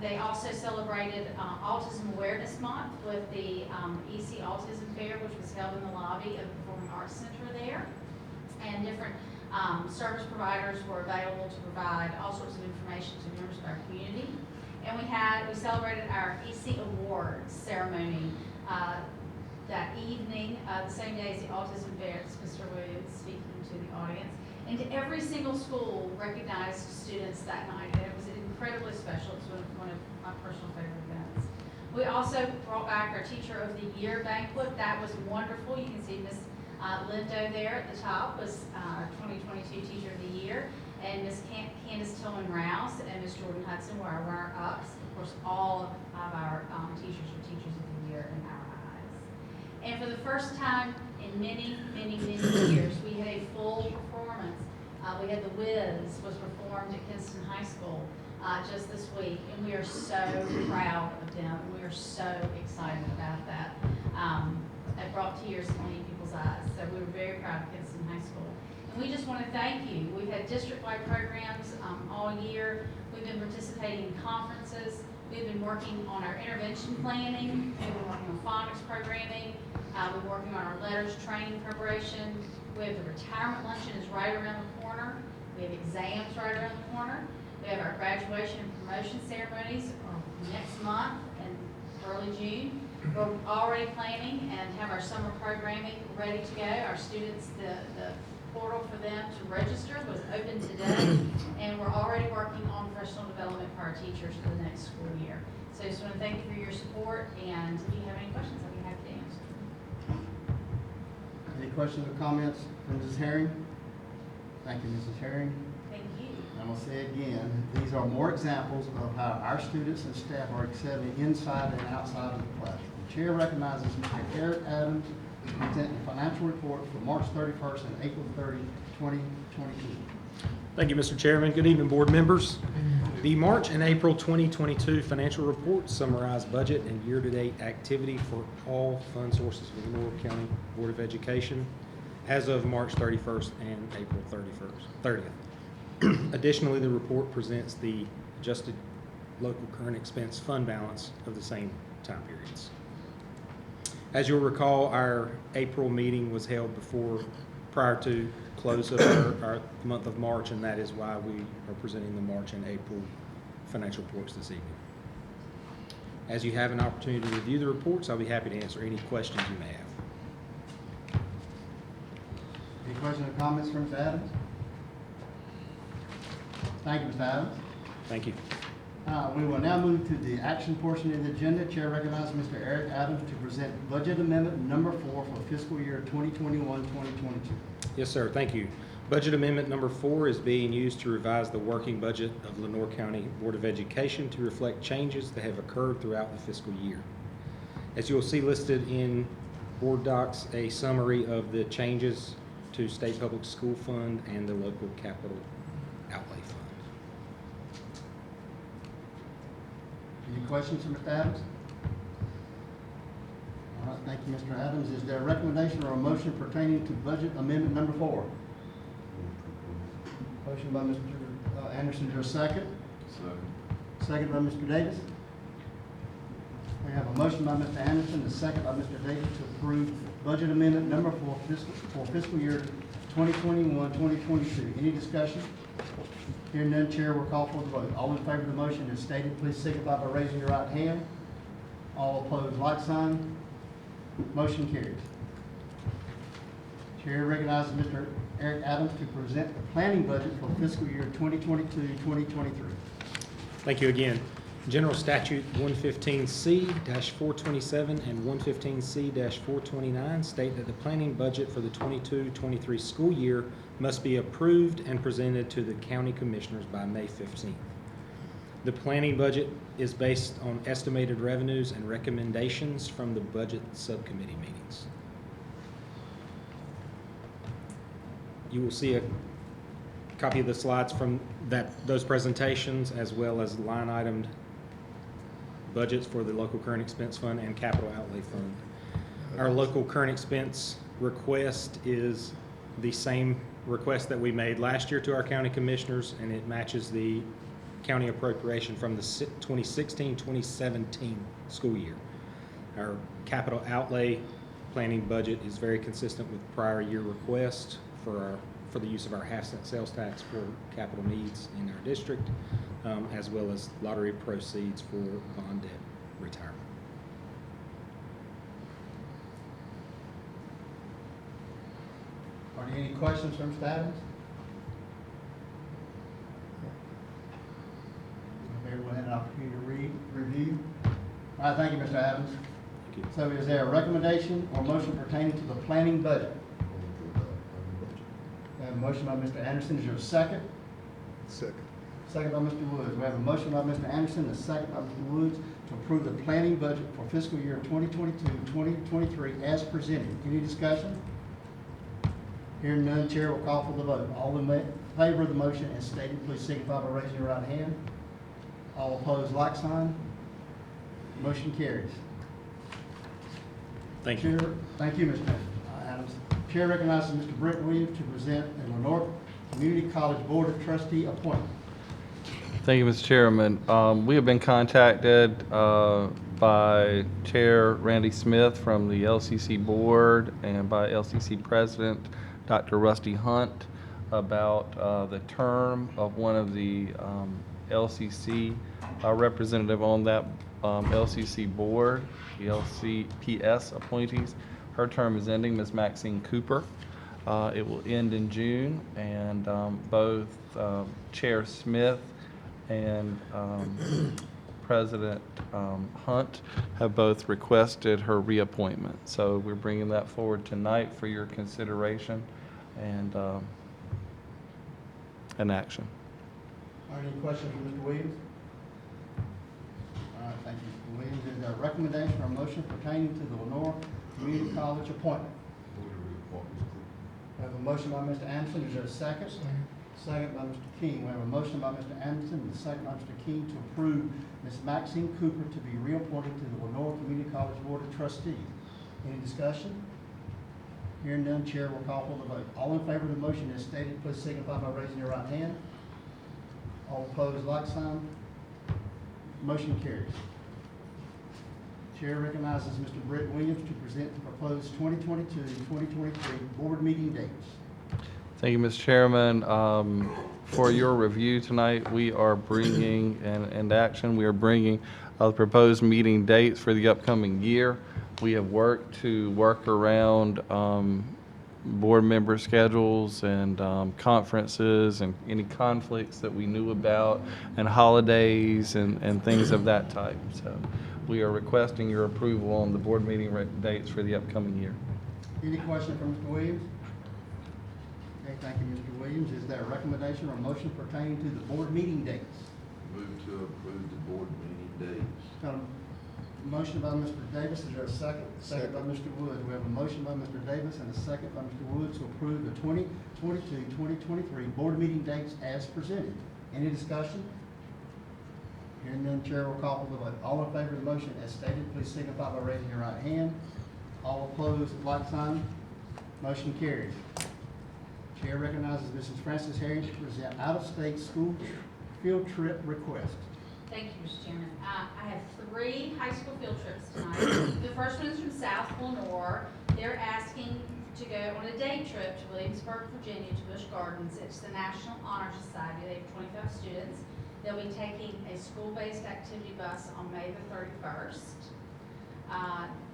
S15: They also celebrated Autism Awareness Month with the EC Autism Fair, which was held in the lobby of the Performing Arts Center there. And different service providers were available to provide all sorts of information to members of our community. And we celebrated our EC Awards ceremony that evening, the same day as the Autism Fair. It's Mr. Williams speaking to the audience. And every single school recognized students that night, and it was incredibly special. It's one of my personal favorite events. We also brought back our Teacher of the Year banquet. That was wonderful. You can see Miss Lindo there at the top was our 2022 Teacher of the Year, and Miss Candace Tillman Rouse and Miss Jordan Hudson were our runner-ups. Of course, all of our teachers were Teachers of the Year in our eyes. And for the first time in many, many, many years, we had a full performance. We had The Wiz was performed at Kinston High School just this week, and we are so proud of them. We are so excited about that. It brought tears to many people's eyes. So we were very proud of Kinston High School. And we just want to thank you. We've had district-wide programs all year. We've been participating in conferences. We've been working on our intervention planning. We've been working on phonics programming. We're working on our letters training preparation. We have the retirement luncheon is right around the corner. We have exams right around the corner. We have our graduation and promotion ceremonies next month in early June. We're already planning and have our summer programming ready to go. Our students, the portal for them to register was open today, and we're already working on professional development for our teachers for the next school year. So I just want to thank you for your support, and if you have any questions, I'll be happy to answer.
S1: Any questions or comments from Mrs. Herring? Thank you, Mrs. Herring.
S15: Thank you.
S1: I'm going to say again, these are more examples of how our students and staff are excelling inside and outside of the classroom. The chair recognizes Mr. Eric Adams to present the financial report for March 31st and April 30, 2022.
S17: Thank you, Mr. Chairman. Good evening, board members. The March and April 2022 financial reports summarize budget and year-to-date activity for all fund sources for the Lenore County Board of Education as of March 31st and April 30th. Additionally, the report presents the adjusted local current expense fund balance of the same time periods. As you'll recall, our April meeting was held prior to close of our month of March, and that is why we are presenting the March and April financial reports this evening. As you have an opportunity to review the reports, I'll be happy to answer any questions you may have.
S1: Any questions or comments from Mr. Adams? Thank you, Mr. Adams.
S17: Thank you.
S1: We will now move to the action portion of the agenda. Chair recognizes Mr. Eric Adams to present budget amendment number 4 for fiscal year 2021-2022.
S17: Yes, sir. Thank you. Budget amendment number 4 is being used to revise the working budget of Lenore County Board of Education to reflect changes that have occurred throughout the fiscal year. As you will see listed in board docs, a summary of the changes to State Public School Fund and the Local Capital Outlay Fund.
S1: Any questions from Mr. Adams? All right, thank you, Mr. Adams. Is there a recommendation or a motion pertaining to budget amendment number 4? Motion by Mr. Anderson, is there a second? Second by Mr. Davis. We have a motion by Mr. Anderson, a second by Mr. Davis to approve budget amendment number 4 for fiscal year 2021-2022. Any discussion? Hearing none, chair will call for the vote. All in favor of the motion as stated, please signify by raising your right hand. All opposed, like sign. Motion carries. Chair recognizes Mr. Eric Adams to present the planning budget for fiscal year 2022-2023.
S17: Thank you again. General Statute 115C-427 and 115C-429 state that the planning budget for the 22-23 school year must be approved and presented to the county commissioners by May 15th. The planning budget is based on estimated revenues and recommendations from the budget subcommittee meetings. You will see a copy of the slides from those presentations, as well as line itemed budgets for the local current expense fund and capital outlay fund. Our local current expense request is the same request that we made last year to our county commissioners, and it matches the county appropriation from the 2016-2017 school year. Our capital outlay planning budget is very consistent with prior year requests for the use of our half-cent sales tax for capital needs in our district, as well as lottery proceeds for bond debt retirement.
S1: Are there any questions from Mr. Adams? Everyone had an opportunity to review. All right, thank you, Mr. Adams.
S17: Thank you.
S1: So is there a recommendation or motion pertaining to the planning budget? We have a motion by Mr. Anderson. Is there a second?
S5: Second.
S1: Second by Mr. Woods. We have a motion by Mr. Anderson, a second by Mr. Woods to approve the planning budget for fiscal year 2022-2023 as presented. Any discussion? Hearing none, chair will call for the vote. All in favor of the motion as stated, please signify by raising your right hand. All opposed, like sign. Motion carries.
S17: Thank you.
S1: Chair, thank you, Mr. Adams. Chair recognizes Mr. Brent Williams to present the Lenore Community College Board of Trustee appointment.
S4: Thank you, Mr. Chairman. We have been contacted by Chair Randy Smith from the LCC Board and by LCC President Dr. Rusty Hunt about the term of one of the LCC representative on that LCC Board, the LCPS appointees. Her term is ending, Ms. Maxine Cooper. It will end in June, and both Chair Smith and President Hunt have both requested her reappointment. So we're bringing that forward tonight for your consideration and action.
S1: Are there any questions for Mr. Williams? All right, thank you, Mr. Williams. Is there a recommendation or motion pertaining to the Lenore Community College appointment? We have a motion by Mr. Anderson. Is there a second? Second by Mr. King. We have a motion by Mr. Anderson and a second by Mr. King to approve Ms. Maxine Cooper to be reappointed to the Lenore Community College Board of Trustees. Any discussion? Hearing none, Chair will call for the vote. All in favor of the motion as stated, please signify by raising your right hand. All opposed, like sign. Motion carries. Chair recognizes Mr. Brett Williams to present the proposed 2022-2023 board meeting dates.
S4: Thank you, Mr. Chairman. For your review tonight, we are bringing, and action, we are bringing the proposed meeting dates for the upcoming year. We have worked around board member schedules and conferences and any conflicts that we knew about and holidays and things of that type. So we are requesting your approval on the board meeting dates for the upcoming year.
S1: Any question from Mr. Williams? Okay, thank you, Mr. Williams. Is there a recommendation or motion pertaining to the board meeting dates?
S5: Move to approve the board meeting dates.
S1: Got a motion by Mr. Davis. Is there a second? Second by Mr. Woods. We have a motion by Mr. Davis and a second by Mr. Woods to approve the 2022-2023 board meeting dates as presented. Any discussion? Hearing none, Chair will call for the vote. All in favor of the motion as stated, please signify by raising your right hand. All opposed, like sign. Motion carries. Chair recognizes Mrs. Frances Herring to present out-of-state school field trip request.
S15: Thank you, Mr. Chairman. I have 3 high school field trips tonight. The first one is from South Lenore. They're asking to go on a day trip to Williamsburg, Virginia, to Busch Gardens. It's the National Honor Society. They have 25 students. They'll be taking a school-based activity bus on May the 31st.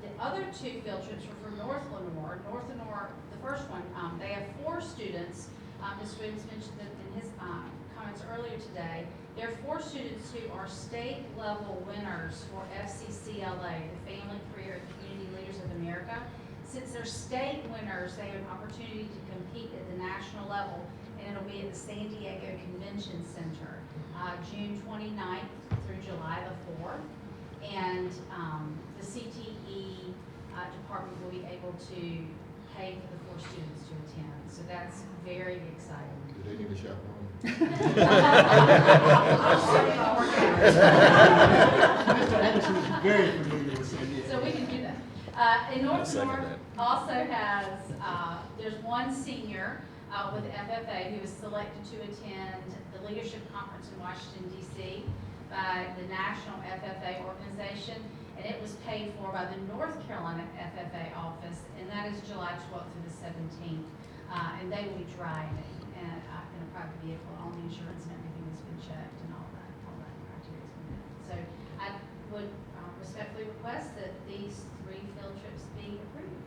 S15: The other 2 field trips were from North Lenore. North Lenore, the first one, they have 4 students. Mr. Williams mentioned that in his comments earlier today. There are 4 students who are state level winners for FCCLA, the Family, Career, and Community Leaders of America. Since they're state winners, they have an opportunity to compete at the national level, and it'll be at the San Diego Convention Center, June 29th through July the 4th. And the CTE department will be able to pay for the 4 students to attend. So that's very exciting.
S5: Do they need a chaperone?
S1: Mr. Anderson is very familiar with this.
S15: So we can do that. In North North also has, there's one senior with FFA who was selected to attend the Leadership Conference in Washington, D.C. by the National FFA organization, and it was paid for by the North Carolina FFA office, and that is July 12th through the 17th. And they will be driving in a private vehicle. All the insurance and everything has been checked and all that criteria has been met. So I would respectfully request that these 3 field trips be approved.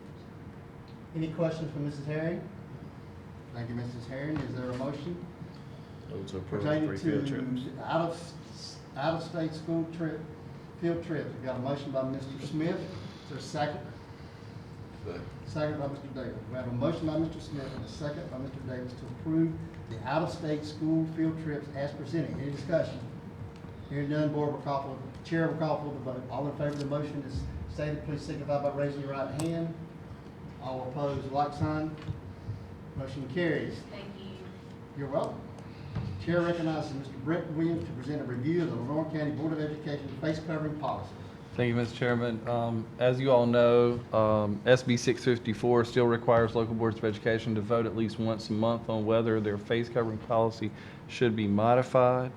S1: Any questions from Mrs. Herring? Thank you, Mrs. Herring. Is there a motion pertaining to out-of-state school trip, field trips? We've got a motion by Mr. Smith. Is there a second? Second by Mr. Davis. We have a motion by Mr. Smith and a second by Mr. Davis to approve the out-of-state school field trips as presented. Any discussion? Hearing none, Chair will call for the vote. All in favor of the motion as stated, please signify by raising your right hand. All opposed, like sign. Motion carries.
S15: Thank you.
S1: You're welcome. Chair recognizes Mr. Brett Williams to present a review of the Lenore County Board of Education face covering policy.
S4: Thank you, Mr. Chairman. As you all know, SB 654 still requires local boards of education to vote at least once a month on whether their face covering policy should be modified.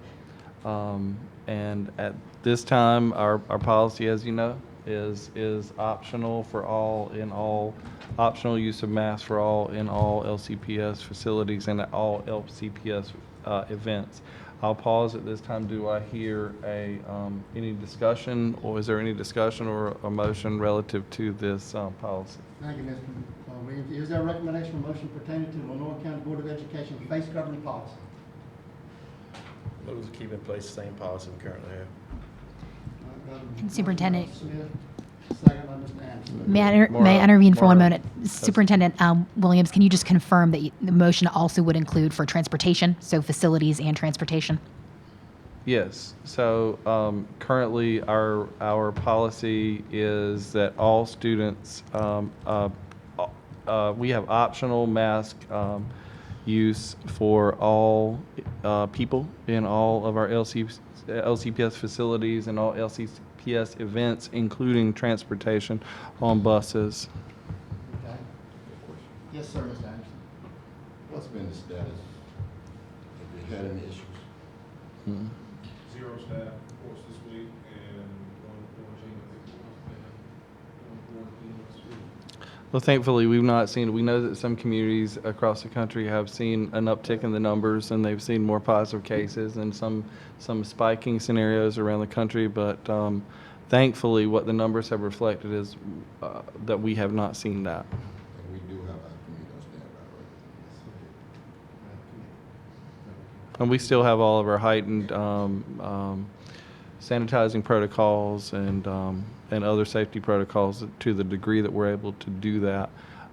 S4: And at this time, our policy, as you know, is optional for all in all, optional use of masks for all in all LCPS facilities and at all LCPS events. I'll pause at this time. Do I hear any discussion, or is there any discussion or a motion relative to this policy?
S1: Thank you, Mr. Williams. Is there a recommendation or motion pertaining to the Lenore County Board of Education face covering policy?
S3: Move to keep in place the same policy we currently have.
S18: And Superintendent,
S1: Smith, second by Mr. Anderson.
S18: may I intervene for 1 minute? Superintendent Williams, can you just confirm that the motion also would include for transportation, so facilities and transportation?
S4: Yes. So currently, our policy is that all students, we have optional mask use for all people in all of our LCPS facilities and all LCPS events, including transportation on buses.
S1: Okay. Yes, sir, Mr. Anderson.
S5: What's been the status? Have you had any issues?
S4: Hmm.
S2: 0 staff reports this week and 1 quarantine, I think it was, 1 quarantine this week.
S4: Well, thankfully, we've not seen, we know that some communities across the country have seen an uptick in the numbers, and they've seen more positive cases and some spiking scenarios around the country, but thankfully, what the numbers have reflected is that we have not seen that.
S5: And we do have our community on standby, right?
S4: And we still have all of our heightened sanitizing protocols and other safety protocols to the degree that we're able to do that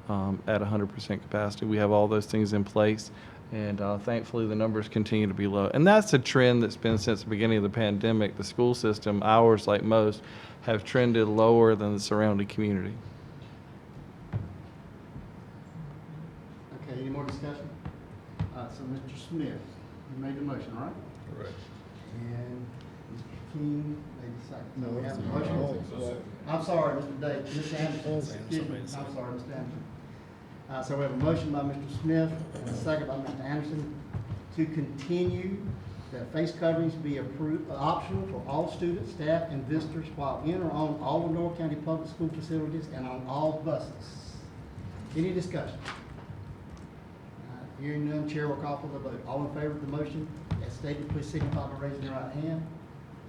S4: at 100% capacity. We have all those things in place, and thankfully the numbers continue to be low. And that's a trend that's been since the beginning of the pandemic. The school system, ours like most, have trended lower than the surrounding community.
S1: Okay, any more discussion? So Mr. Smith, you made the motion, all right?
S3: Correct.
S1: And Mr. King made the second. So we have a
S3: No,
S1: motion. I'm sorry, Mr. Davis, Mr. Anderson, excuse me, I'm sorry, Mr. Anderson. So we have a motion by Mr. Smith and a second by Mr. Anderson to continue that face coverings be optional for all students, staff, and visitors while in or on all Lenore County public school facilities and on all buses. Any discussion? Hearing none, chair will call for the vote. All in favor of the motion, as stated, please signify by raising your right hand.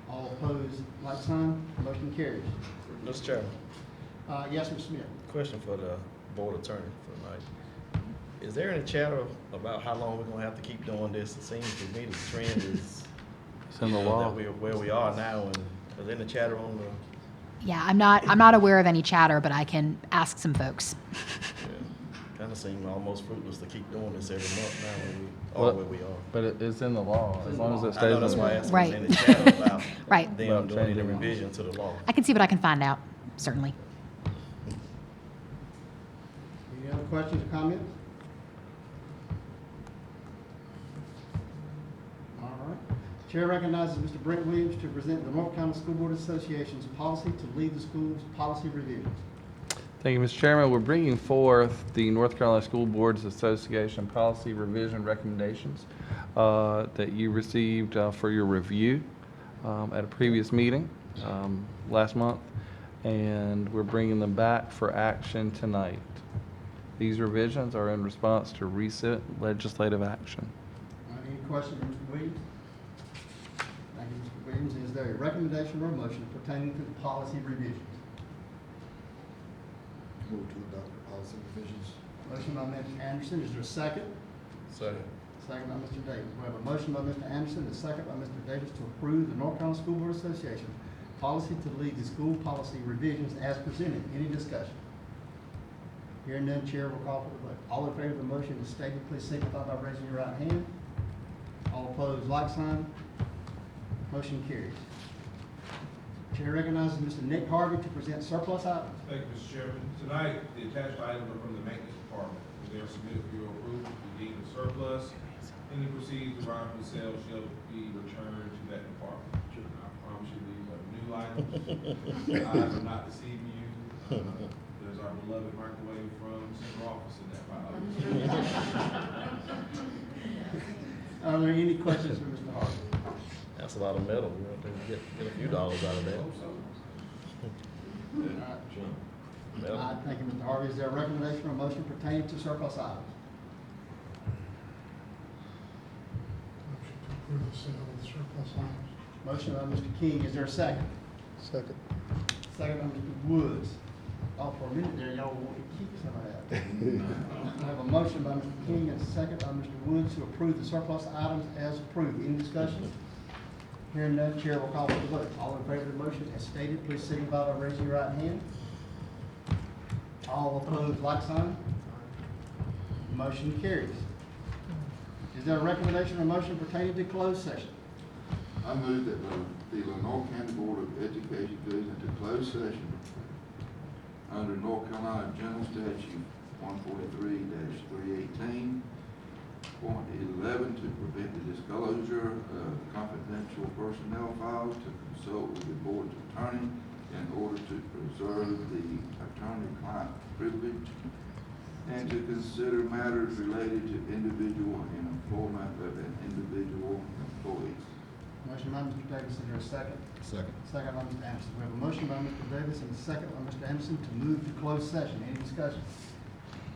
S1: All opposed, like sign. Motion carries.
S3: Mr. Chairman,
S1: Yes, Mr. Smith.
S3: question for the board attorney for tonight. Is there any chatter about how long we're gonna have to keep doing this? It seems to me the trend is
S4: It's in the law.
S3: that we're where we are now, and is there any chatter on the?
S18: Yeah, I'm not aware of any chatter, but I can ask some folks.
S3: Kind of seems almost fruitless to keep doing this every month now when we are where we are.
S4: But it's in the law, as long as it
S3: I
S4: stays
S3: know
S4: in
S3: that's
S4: the
S3: why I
S4: law.
S3: asked,
S18: Right.
S3: was any chatter about
S18: Right.
S3: them
S4: About
S3: doing any
S4: changing laws.
S3: revision to the law?
S18: I can see what I can find out, certainly.
S1: Any other questions or comments? All right. Chair recognizes Mr. Brent Williams to present the North Carolina School Board Association's policy to lead the school's policy revisions.
S4: Thank you, Mr. Chairman. We're bringing forth the North Carolina School Boards Association policy revision recommendations that you received for your review at a previous meeting last month, and we're bringing them back for action tonight. These revisions are in response to recent legislative action.
S1: Any questions, Mr. Williams? Thank you, Mr. Williams. Is there a recommendation or a motion pertaining to the policy revisions?
S5: Move to adopt the policy revisions.
S1: Motion by Mr. Anderson. Is there a second?
S3: Second.
S1: Second by Mr. Davis. We have a motion by Mr. Anderson and a second by Mr. Davis to approve the North Carolina School Board Association policy to lead the school policy revisions as presented. Any discussion? Hearing none, chair will call for the vote. All in favor of the motion as stated, please signify by raising your right hand. All opposed, like sign. Motion carries. Chair recognizes Mr. Nick Harvey to present surplus items.
S2: Thank you, Mr. Chairman. Tonight, the attached items are from the maintenance department. They are submitted for your approval to deem the surplus. Any proceeds derived from the sale shall be returned to that department. I promise you these are new items. I am not deceiving you. There's our beloved microwave from central office in that file.
S1: Are there any questions for Mr. Harvey?
S3: That's a lot of metal. We're going to get a few dollars out of that.
S1: All right, thank you, Mr. Harvey. Is there a recommendation or motion pertaining to surplus items?
S19: Approve the sale of the surplus items.
S1: Motion by Mr. King. Is there a second?
S5: Second.
S1: Second by Mr. Woods. Oh, for a minute there, y'all want to keep some of that. I have a motion by Mr. King and a second by Mr. Woods to approve the surplus items as approved. Any discussion? Hearing none, chair will call for the vote. All in favor of the motion as stated, please signify by raising your right hand. All opposed, like sign. Motion carries. Is there a recommendation or motion pertaining to closed session?
S5: I move that the Lenore County Board of Education goes into closed session under North Carolina General Statute 143-318.11 to prevent the disclosure of confidential personnel files, to consult with the board's attorney in order to preserve the attorney-client privilege, and to consider matters related to individual and employment of an individual employee.
S1: Motion by Mr. Davis, is there a second?
S5: Second.
S1: Second by Mr. Anderson. We have a motion by Mr. Davis and a second by Mr. Anderson to move to closed session. Any discussion?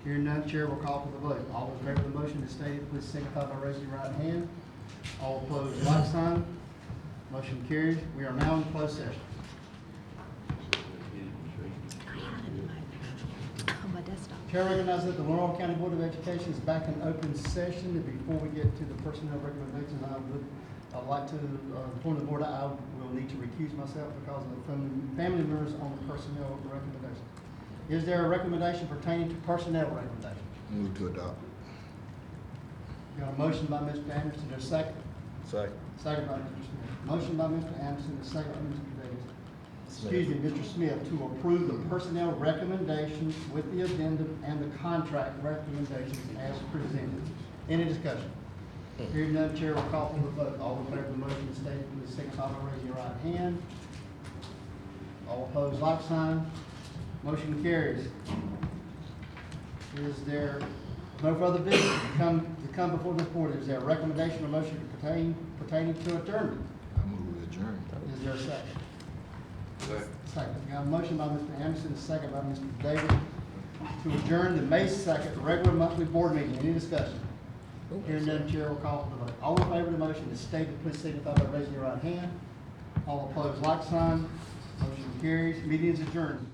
S1: Hearing none, chair will call for the vote. All in favor of the motion as stated, please signify by raising your right hand. All opposed, like sign. Motion carries. We are now in closed session.
S18: My desktop.
S1: Chair recognizes that the Lenore County Board of Education is back in open session. And before we get to the personnel recommendations, I'd like to inform the board I will need to recuse myself because of the family members on the personnel recommendation. Is there a recommendation pertaining to personnel recommendation?
S5: Move to adopt.
S1: Got a motion by Mr. Anderson, there's a second.
S3: Second.
S1: Second by Mr. Smith. Motion by Mr. Anderson, a second by Mr. Davis. Excuse me, Mr. Smith, to approve the personnel recommendations with the addendum and the contract recommendations as presented. Any discussion? Hearing none, chair will call for the vote. All in favor of the motion is stated, please signify by raising your right hand. All opposed, like sign. Motion carries. Is there no further business to come before this board? Is there a recommendation or motion pertaining to adjournment?
S5: I move to adjourn.
S1: Is there a second?
S5: Second.
S1: Second. We got a motion by Mr. Anderson, a second by Mr. Davis to adjourn the May 2nd regular monthly board meeting. Any discussion? Hearing none, chair will call for the vote. All in favor of the motion is stated, please signify by raising your right hand. All opposed, like sign. Motion carries. Meeting is adjourned.